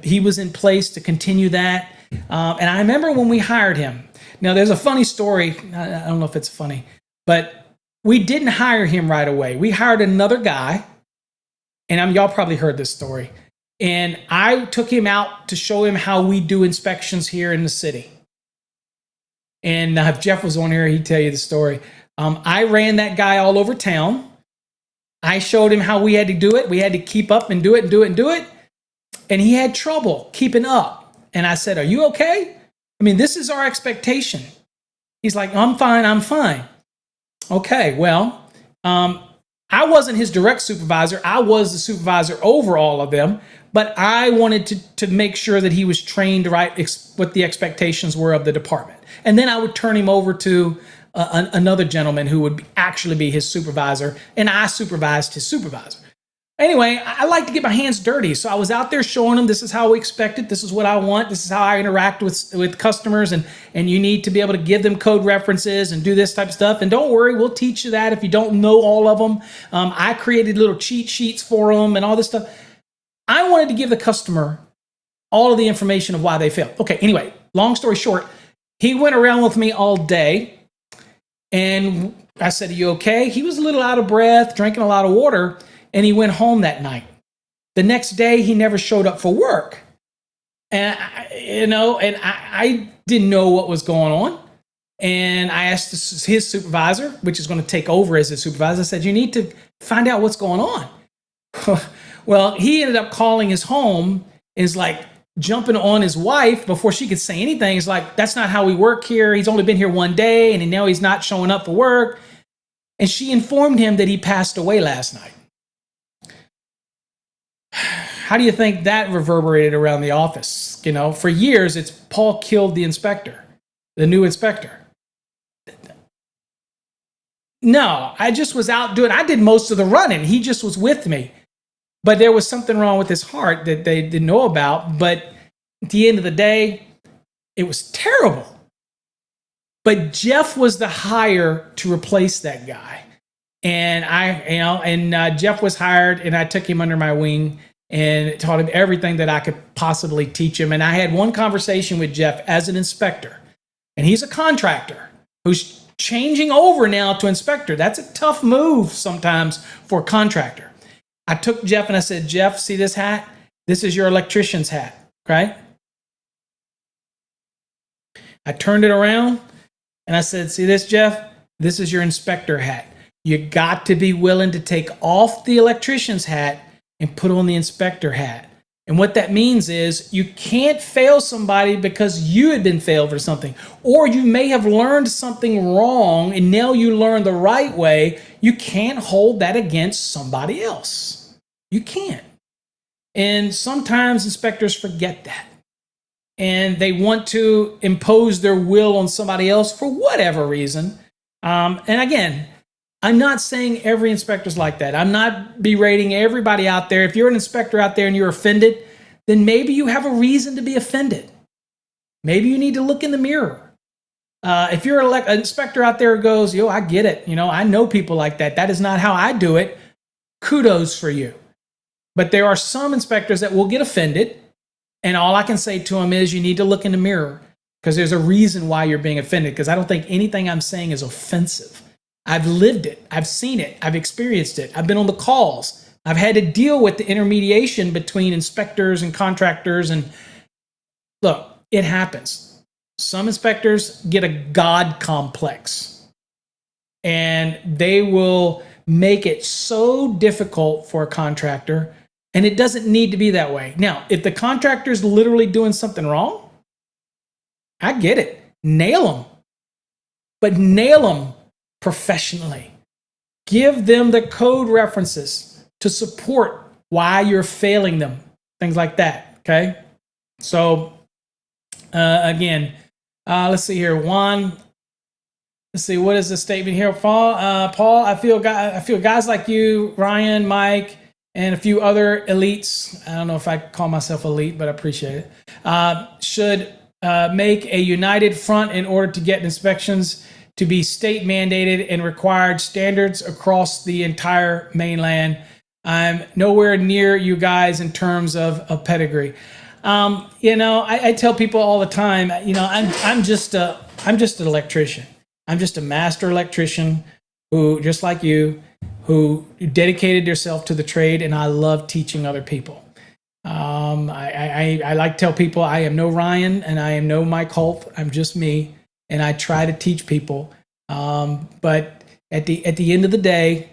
He was in place to continue that. And I remember when we hired him. Now, there's a funny story. I don't know if it's funny, but we didn't hire him right away. We hired another guy, and y'all probably heard this story. And I took him out to show him how we do inspections here in the city. And if Jeff was on here, he'd tell you the story. I ran that guy all over town. I showed him how we had to do it. We had to keep up and do it and do it and do it. And he had trouble keeping up. And I said, are you okay? I mean, this is our expectation. He's like, I'm fine. Okay, well, I wasn't his direct supervisor. I was the supervisor over all of them, but I wanted to make sure that he was trained right, what the expectations were of the department. And then I would turn him over to another gentleman who would actually be his supervisor, and I supervised his supervisor. Anyway, I like to get my hands dirty. So I was out there showing them, this is how we expect it. This is what I want. This is how I interact with customers. And you need to be able to give them code references and do this type of stuff. And don't worry, we'll teach you that if you don't know all of them. I created little cheat sheets for them and all this stuff. I wanted to give the customer all of the information of why they failed. Okay, anyway, long story short, he went around with me all day. And I said, are you okay? He was a little out of breath, drinking a lot of water. And he went home that night. The next day, he never showed up for work. And, I didn't know what was going on. And I asked his supervisor, which is going to take over as his supervisor, I said, you need to find out what's going on. Well, he ended up calling his home and is like jumping on his wife before she could say anything. He's like, that's not how we work here. He's only been here one day, and now he's not showing up for work. And she informed him that he passed away last night. How do you think that reverberated around the office? For years, it's Paul killed the inspector, the new inspector. No, I just was out I did most of the running. He just was with me. But there was something wrong with his heart that they didn't know about. But at the end of the day, it was terrible. But Jeff was the hire to replace that guy. And Jeff was hired, and I took him under my wing and taught him everything that I could possibly teach him. And I had one conversation with Jeff as an inspector, and he's a contractor who's changing over now to inspector. That's a tough move sometimes for a contractor. I took Jeff and I said, Jeff, see this hat? This is your electrician's hat, okay? I turned it around and I said, see this, Jeff? This is your inspector hat. You got to be willing to take off the electrician's hat and put on the inspector hat. And what that means is you can't fail somebody because you had been failed for something. Or you may have learned something wrong and now you learn the right way. You can't hold that against somebody else. You can't. And sometimes inspectors forget that. And they want to impose their will on somebody else for whatever reason. And again, I'm not saying every inspector's like that. I'm not berating everybody out there. If you're an inspector out there and you're offended, then maybe you have a reason to be offended. Maybe you need to look in the mirror. If you're an inspector out there who goes, I get it. I know people like that. That is not how I do it. Kudos for you. But there are some inspectors that will get offended. And all I can say to them is you need to look in the mirror because there's a reason why you're being offended, because I don't think anything I'm saying is offensive. I've lived it. I've seen it. I've experienced it. I've been on the calls. I've had to deal with the intermediation between inspectors and contractors. And look, it happens. Some inspectors get a God complex and they will make it so difficult for a contractor. And it doesn't need to be that way. Now, if the contractor's literally doing something wrong, I get it. Nail them. But nail them professionally. Give them the code references to support why you're failing them. Things like that, okay? So, again, let's see here. Let's see, what is the statement here? Paul, I feel guys like you, Ryan, Mike, and a few other elites, I don't know if I call myself elite, but I appreciate it, should make a united front in order to get inspections to be state mandated and required standards across the entire mainland. I'm nowhere near you guys in terms of pedigree. I tell people all the time, I'm just an electrician. I'm just a master electrician who, just like you, who dedicated yourself to the trade, and I love teaching other people. I like to tell people I am no Ryan and I am no Mike Holt. I'm just me, and I try to teach people. But at the end of the day,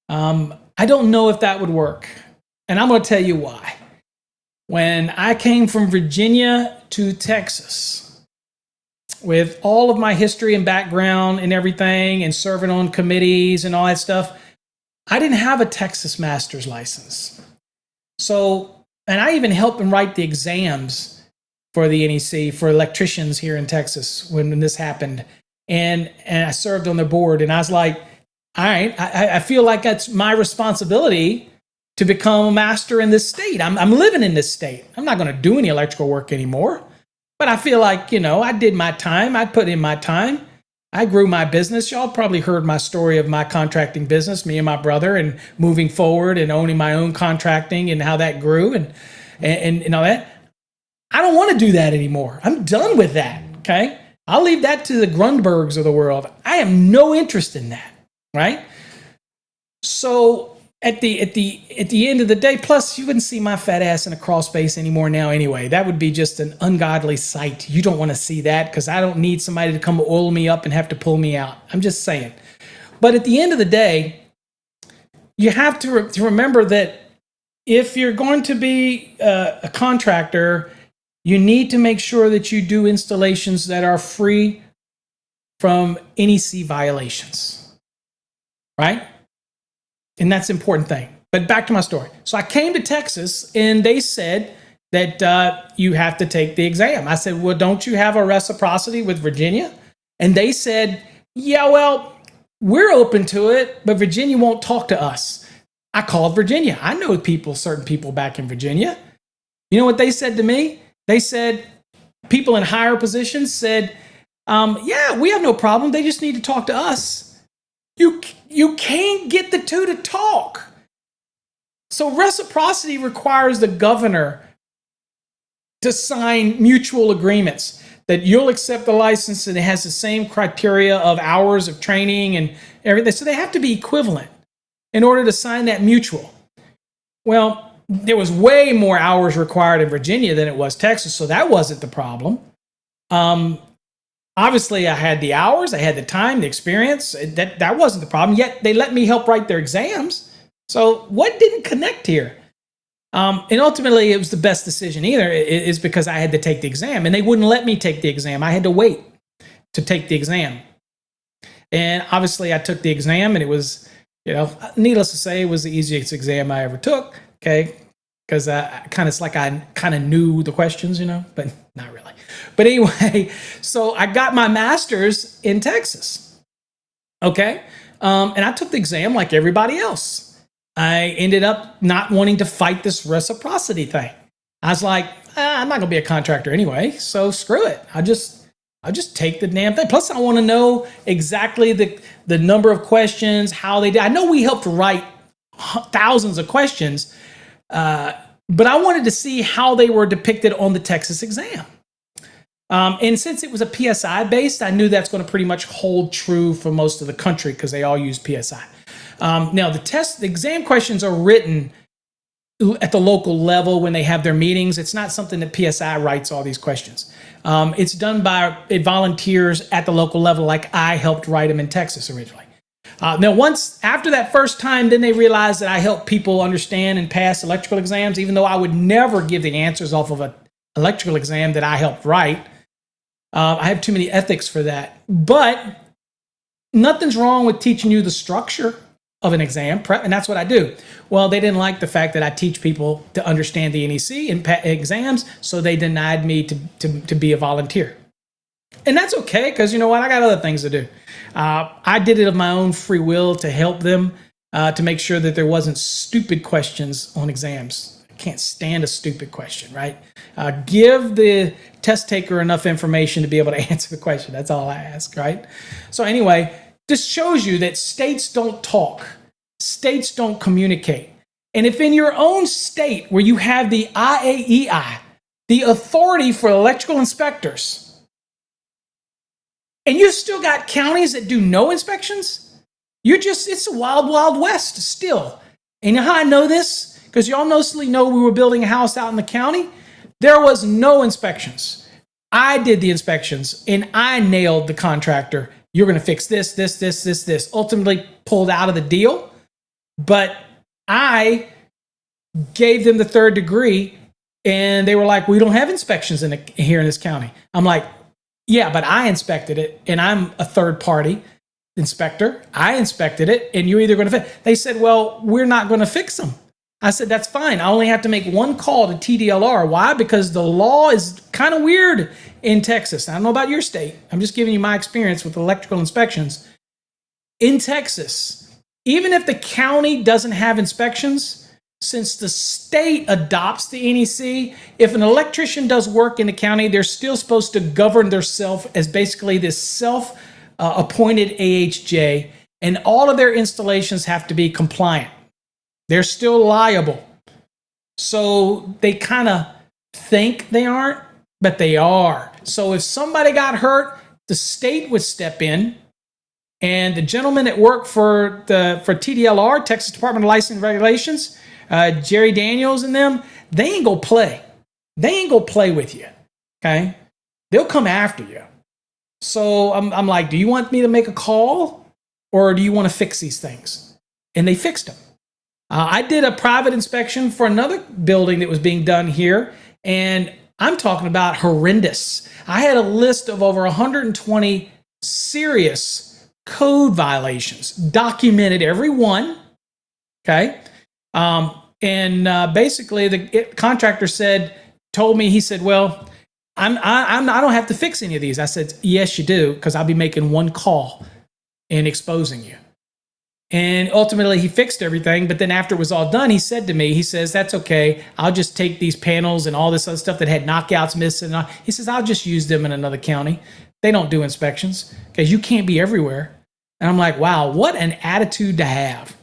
I don't know if that would work, and I'm going to tell you why. When I came from Virginia to Texas, with all of my history and background and everything, and serving on committees and all that stuff, I didn't have a Texas master's license. So, and I even helped them write the exams for the NEC for electricians here in Texas when this happened. And I served on their board, and I was like, all right, I feel like that's my responsibility to become a master in this state. I'm living in this state. I'm not going to do any electrical work anymore. But I feel like, I did my time. I put in my time. I grew my business. Y'all probably heard my story of my contracting business, me and my brother, and moving forward and owning my own contracting and how that grew and all that. I don't want to do that anymore. I'm done with that, okay? I'll leave that to the Grundbergs of the world. I have no interest in that, right? So at the end of the day, plus you wouldn't see my fat ass in a crawl space anymore now anyway. That would be just an ungodly sight. You don't want to see that because I don't need somebody to come oil me up and have to pull me out. I'm just saying. But at the end of the day, you have to remember that if you're going to be a contractor, you need to make sure that you do installations that are free from NEC violations, right? And that's an important thing. But back to my story. So I came to Texas and they said that you have to take the exam. I said, well, don't you have a reciprocity with Virginia? And they said, yeah, well, we're open to it, but Virginia won't talk to us. I called Virginia. I know certain people back in Virginia. You know what they said to me? They said, people in higher positions said, yeah, we have no problem. They just need to talk to us. You can't get the two to talk. So reciprocity requires the governor to sign mutual agreements that you'll accept the license and it has the same criteria of hours of training and everything. So they have to be equivalent in order to sign that mutual. Well, there was way more hours required in Virginia than it was Texas, so that wasn't the problem. Obviously, I had the hours, I had the time, the experience. That wasn't the problem. Yet they let me help write their exams. So what didn't connect here? And ultimately, it was the best decision either, is because I had to take the exam. And they wouldn't let me take the exam. I had to wait to take the exam. And obviously, I took the exam, and it was, needless to say, it was the easiest exam I ever took, okay? Because I kind of knew the questions, but not really. But anyway, so I got my master's in Texas, okay? And I took the exam like everybody else. I ended up not wanting to fight this reciprocity thing. I was like, I'm not going to be a contractor anyway, so screw it. I'll just take the damn thing. Plus, I want to know exactly the number of questions, how they did. I know we helped write thousands of questions, but I wanted to see how they were depicted on the Texas exam. And since it was a PSI based, I knew that's going to pretty much hold true for most of the country because they all use PSI. Now, the exam questions are written at the local level when they have their meetings. It's not something that PSI writes all these questions. It's done by volunteers at the local level, like I helped write them in Texas originally. Now, after that first time, then they realized that I helped people understand and pass electrical exams, even though I would never give the answers off of an electrical exam that I helped write. I have too many ethics for that. But nothing's wrong with teaching you the structure of an exam prep, and that's what I do. Well, they didn't like the fact that I teach people to understand the NEC in exams, so they denied me to be a volunteer. And that's okay, because you know what? I got other things to do. I did it of my own free will to help them, to make sure that there wasn't stupid questions on exams. I can't stand a stupid question, right? Give the test taker enough information to be able to answer the question. That's all I ask, right? So anyway, this shows you that states don't talk. States don't communicate. And if in your own state where you have the IAEI, the authority for electrical inspectors, and you still got counties that do no inspections, it's a wild, wild west still. And you know how I know this? Because y'all mostly know we were building a house out in the county. There was no inspections. I did the inspections, and I nailed the contractor. You're going to fix this, this, this, this, this. Ultimately pulled out of the deal, but I gave them the third degree, and they were like, we don't have inspections here in this county. I'm like, yeah, but I inspected it, and I'm a third-party inspector. I inspected it, and you're either going to fix. They said, well, we're not going to fix them. I said, that's fine. I only have to make one call to TDLR. Why? Because the law is kind of weird in Texas. I don't know about your state. I'm just giving you my experience with electrical inspections. In Texas, even if the county doesn't have inspections, since the state adopts the NEC, if an electrician does work in the county, they're still supposed to govern themselves as basically this self-appointed AHJ, and all of their installations have to be compliant. They're still liable. So they kind of think they aren't, but they are. So if somebody got hurt, the state would step in, and the gentleman that worked for TDLR, Texas Department of Licensing and Regulations, Jerry Daniels and them, they ain't gonna play. They ain't gonna play with you, okay? They'll come after you. So I'm like, do you want me to make a call, or do you want to fix these things? And they fixed them. I did a private inspection for another building that was being done here, and I'm talking about horrendous. I had a list of over 120 serious code violations, documented every one, okay? Basically the contractor told me, he said, well, I don't have to fix any of these. I said, yes, you do, because I'll be making one call and exposing you. And ultimately he fixed everything, but then after it was all done, he said to me, he says, that's okay. I'll just take these panels and all this other stuff that had knockouts missing. He says, I'll just use them in another county. They don't do inspections because you can't be everywhere. And I'm like, wow, what an attitude to have.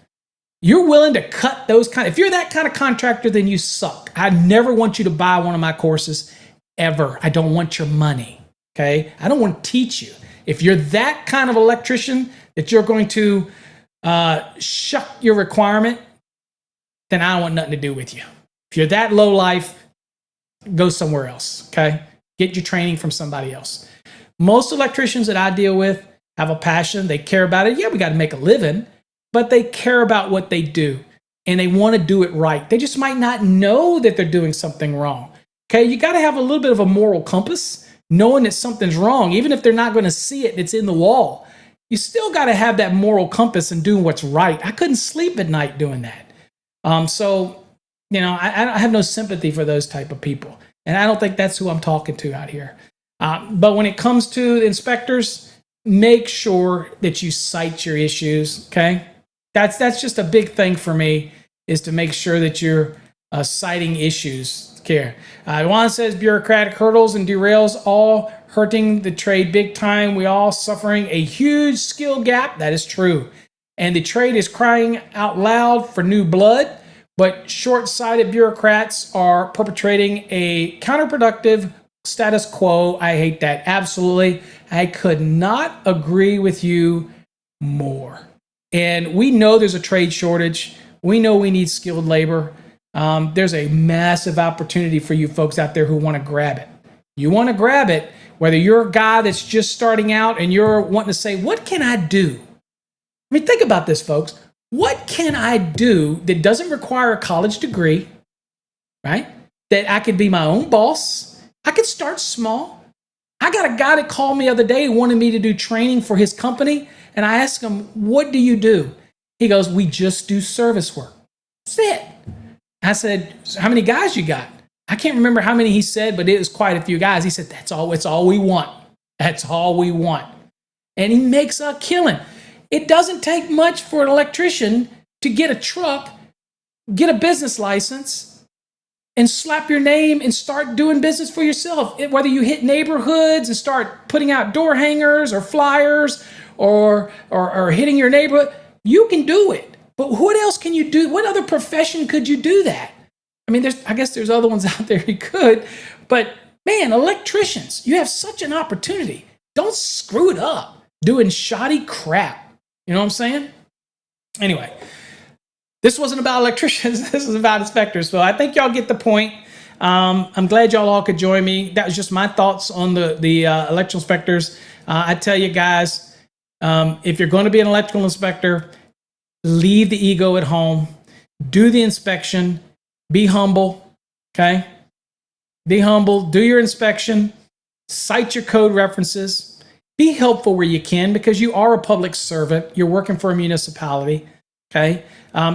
You're willing to cut those if you're that kind of contractor, then you suck. I never want you to buy one of my courses ever. I don't want your money, okay? I don't want to teach you. If you're that kind of electrician that you're going to shuck your requirement, then I don't want nothing to do with you. If you're that low life, go somewhere else, okay? Get your training from somebody else. Most electricians that I deal with have a passion. They care about it. Yeah, we got to make a living, but they care about what they do, and they want to do it right. They just might not know that they're doing something wrong, okay? You got to have a little bit of a moral compass, knowing that something's wrong, even if they're not going to see it and it's in the wall. You still got to have that moral compass and doing what's right. I couldn't sleep at night doing that. So, I have no sympathy for those type of people. And I don't think that's who I'm talking to out here. But when it comes to the inspectors, make sure that you cite your issues, okay? That's just a big thing for me, is to make sure that you're citing issues. Okay. Juan says bureaucratic hurdles and derails all hurting the trade big time. We all suffering a huge skill gap. That is true. And the trade is crying out loud for new blood, but short-sighted bureaucrats are perpetrating a counterproductive status quo. I hate that. Absolutely. I could not agree with you more. And we know there's a trade shortage. We know we need skilled labor. There's a massive opportunity for you folks out there who want to grab it. You want to grab it, whether you're a guy that's just starting out and you're wanting to say, what can I do? I mean, think about this, folks. What can I do that doesn't require a college degree, right? That I could be my own boss. I could start small. I got a guy that called me the other day, wanted me to do training for his company. And I asked him, what do you do? He goes, we just do service work. That's it. I said, how many guys you got? I can't remember how many he said, but it was quite a few guys. He said, it's all we want. That's all we want. And he makes a killing. It doesn't take much for an electrician to get a truck, get a business license, and slap your name and start doing business for yourself. Whether you hit neighborhoods and start putting out door hangers or flyers or hitting your neighborhood, you can do it. But what else can you do? What other profession could you do that? I mean, I guess there's other ones out there you could, but man, electricians, you have such an opportunity. Don't screw it up doing shoddy crap. You know what I'm saying? Anyway, this wasn't about electricians. This is about inspectors. So I think y'all get the point. I'm glad y'all all could join me. That was just my thoughts on the electrical inspectors. I tell you guys, if you're going to be an electrical inspector, leave the ego at home. Do the inspection. Be humble, okay? Be humble. Do your inspection. Cite your code references. Be helpful where you can, because you are a public servant. You're working for a municipality, okay?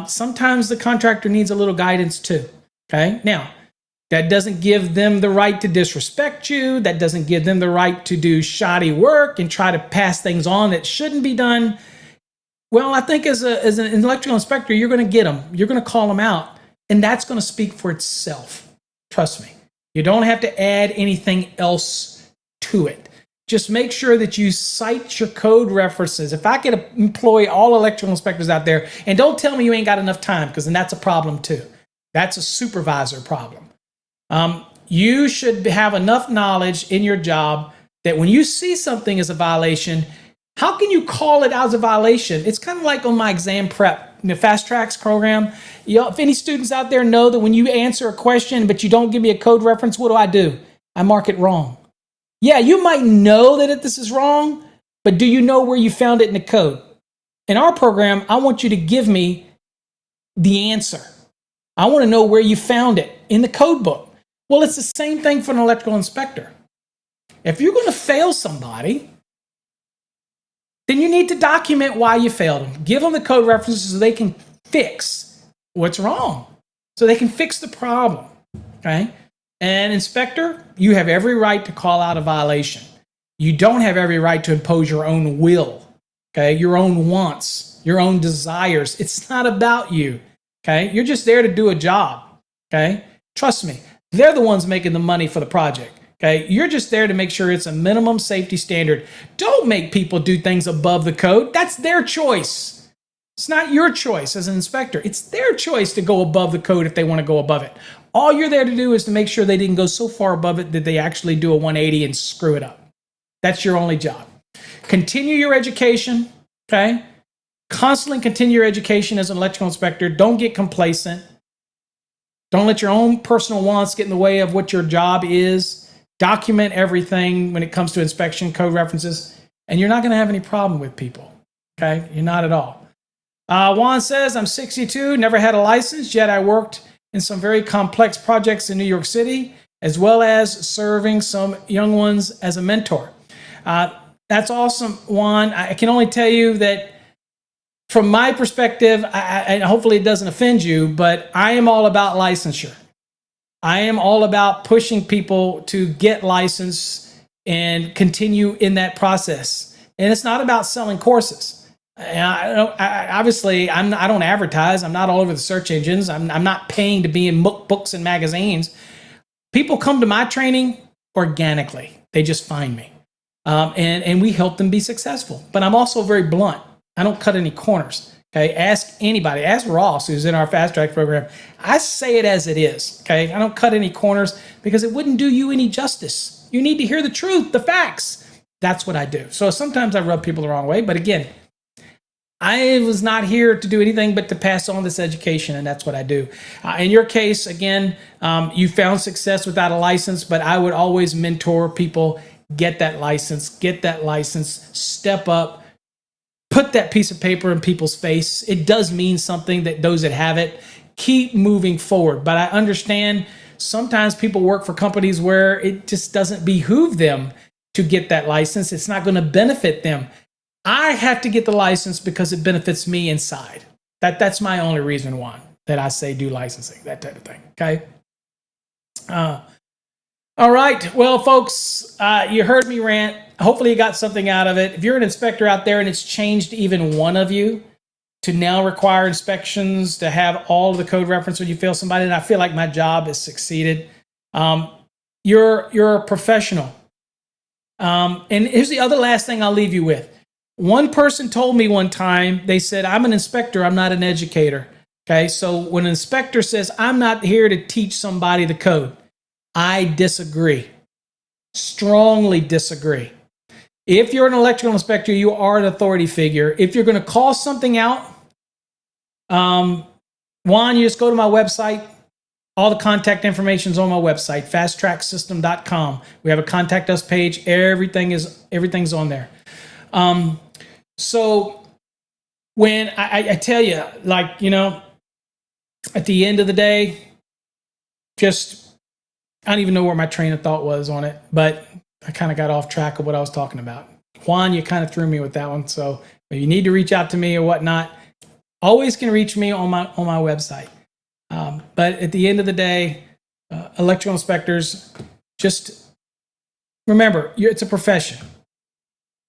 Sometimes the contractor needs a little guidance too, okay? Now, that doesn't give them the right to disrespect you. That doesn't give them the right to do shoddy work and try to pass things on that shouldn't be done. Well, I think as an electrical inspector, you're going to get them. You're going to call them out. And that's going to speak for itself. Trust me. You don't have to add anything else to it. Just make sure that you cite your code references. If I could employ all electrical inspectors out there, and don't tell me you ain't got enough time, because then that's a problem too. That's a supervisor problem. You should have enough knowledge in your job that when you see something as a violation, how can you call it as a violation? It's kind of like on my exam prep, the Fast Tracks program. If any students out there know that when you answer a question but you don't give me a code reference, what do? I mark it wrong. Yeah, you might know that this is wrong, but do you know where you found it in the code? In our program, I want you to give me the answer. I want to know where you found it in the code book. Well, it's the same thing for an electrical inspector. If you're going to fail somebody, then you need to document why you failed them. Give them the code references so they can fix what's wrong, so they can fix the problem, okay? And inspector, you have every right to call out a violation. You don't have every right to impose your own will, okay? Your own wants, your own desires. It's not about you, okay? You're just there to do a job, okay? Trust me, they're the ones making the money for the project. Okay, you're just there to make sure it's a minimum safety standard. Don't make people do things above the code. That's their choice. It's not your choice as an inspector. It's their choice to go above the code if they want to go above it. All you're there to do is to make sure they didn't go so far above it that they actually do a 180 and screw it up. That's your only job. Continue your education, okay? Constantly continue your education as an electrical inspector. Don't get complacent. Don't let your own personal wants get in the way of what your job is. Document everything when it comes to inspection, code references, and you're not going to have any problem with people, okay? You're not at all. Juan says, I'm 62, never had a license, yet I worked in some very complex projects in New York City, as well as serving some young ones as a mentor. That's awesome, Juan. I can only tell you that from my perspective, and hopefully it doesn't offend you, but I am all about licensure. I am all about pushing people to get licensed and continue in that process. And it's not about selling courses. Obviously, I don't advertise. I'm not all over the search engines. I'm not paying to be in books and magazines. People come to my training organically. They just find me. And we help them be successful. But I'm also very blunt. I don't cut any corners. Okay, ask anybody. Ask Ross, who's in our Fast Track program. I say it as it is. Okay, I don't cut any corners because it wouldn't do you any justice. You need to hear the truth, the facts. That's what I do. So sometimes I rub people the wrong way, but again, I was not here to do anything but to pass on this education, and that's what I do. In your case, again, you found success without a license, but I would always mentor people. Get that license. Step up. Put that piece of paper in people's face. It does mean something that those that have it. Keep moving forward. But I understand sometimes people work for companies where it just doesn't behoove them to get that license. It's not going to benefit them. I have to get the license because it benefits me inside. That's my only reason why that I say do licensing, that type of thing. Okay. All right. Well, folks, you heard me rant. Hopefully you got something out of it. If you're an inspector out there and it's changed even one of you to now require inspections, to have all of the code reference when you fail somebody, and I feel like my job has succeeded, you're a professional. And here's the other last thing I'll leave you with. One person told me one time, they said, I'm an inspector, I'm not an educator. Okay, so when an inspector says, I'm not here to teach somebody the code, I disagree. Strongly disagree. If you're an electrical inspector, you are an authority figure. If you're going to call something out, Juan, you just go to my website. All the contact information is on my website, fasttracksystem.com. We have a contact us page. Everything's on there. So when I tell you, like, you know, at the end of the day, I don't even know where my train of thought was on it, but I kind of got off track of what I was talking about. Juan, you kind of threw me with that one. So if you need to reach out to me or whatnot, always can reach me on my website. But at the end of the day, electrical inspectors, just remember, it's a profession.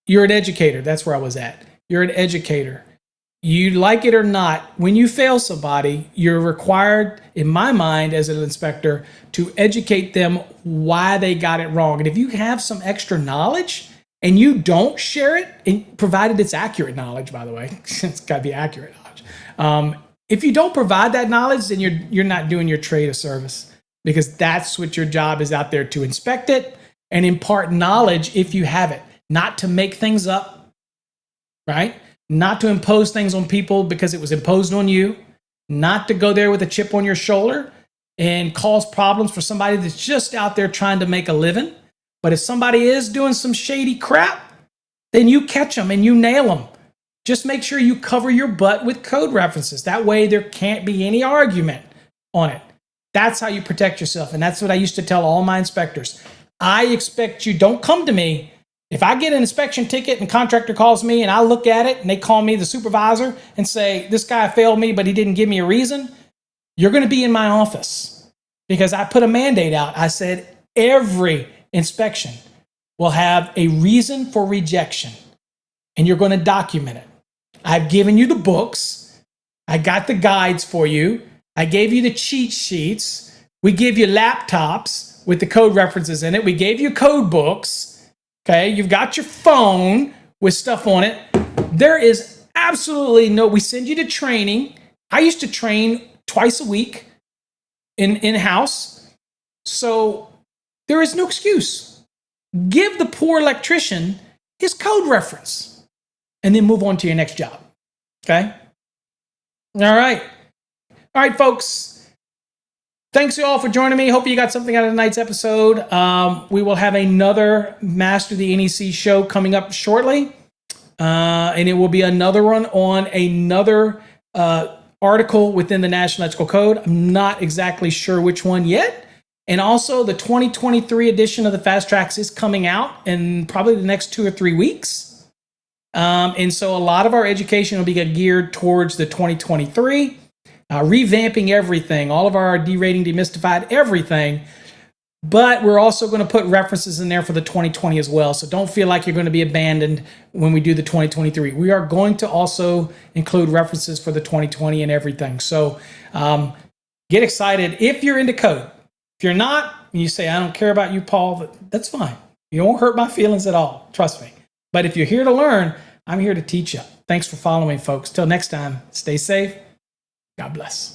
You're an educator. That's where I was at. You're an educator. you like it or not, when you fail somebody, you're required, in my mind, as an inspector, to educate them why they got it wrong. And if you have some extra knowledge and you don't share it, and provided it's accurate knowledge, by the way, it's got to be accurate knowledge. If you don't provide that knowledge, then you're not doing your trade a service, because that's what your job is out there, to inspect it and impart knowledge if you have it, not to make things up, right? Not to impose things on people because it was imposed on you, not to go there with a chip on your shoulder and cause problems for somebody that's just out there trying to make a living. But if somebody is doing some shady crap, then you catch them and you nail them. Just make sure you cover your butt with code references. That way there can't be any argument on it. That's how you protect yourself. And that's what I used to tell all my inspectors. I expect you, don't come to me. If I get an inspection ticket and contractor calls me and I look at it and they call me the supervisor and say, this guy failed me, but he didn't give me a reason, you're going to be in my office, because I put a mandate out. I said, every inspection will have a reason for rejection, and you're going to document it. I've given you the books. I got the guides for you. I gave you the cheat sheets. We give you laptops with the code references in it. We gave you code books. Okay, you've got your phone with stuff on it. There is absolutely no, we send you to training. I used to train twice a week in-house. So there is no excuse. Give the poor electrician his code reference and then move on to your next job. Okay? All right. All right, folks. Thanks you all for joining me. Hope you got something out of tonight's episode. We will have another Master the NEC show coming up shortly. And it will be another one on another article within the National Electrical Code. I'm not exactly sure which one yet. And also the 2023 edition of the Fast Tracks is coming out in probably the next 2 or 3 weeks. And so a lot of our education will be geared towards the 2023. Revamping everything, all of our derating, demystified, everything. But we're also going to put references in there for the 2020 as well. So don't feel like you're going to be abandoned when we do the 2023. We are going to also include references for the 2020 and everything. So get excited if you're into code. If you're not, and you say, I don't care about you, Paul, that's fine. You won't hurt my feelings at all. Trust me. But if you're here to learn, I'm here to teach you. Thanks for following, folks. Till next time, stay safe. God bless.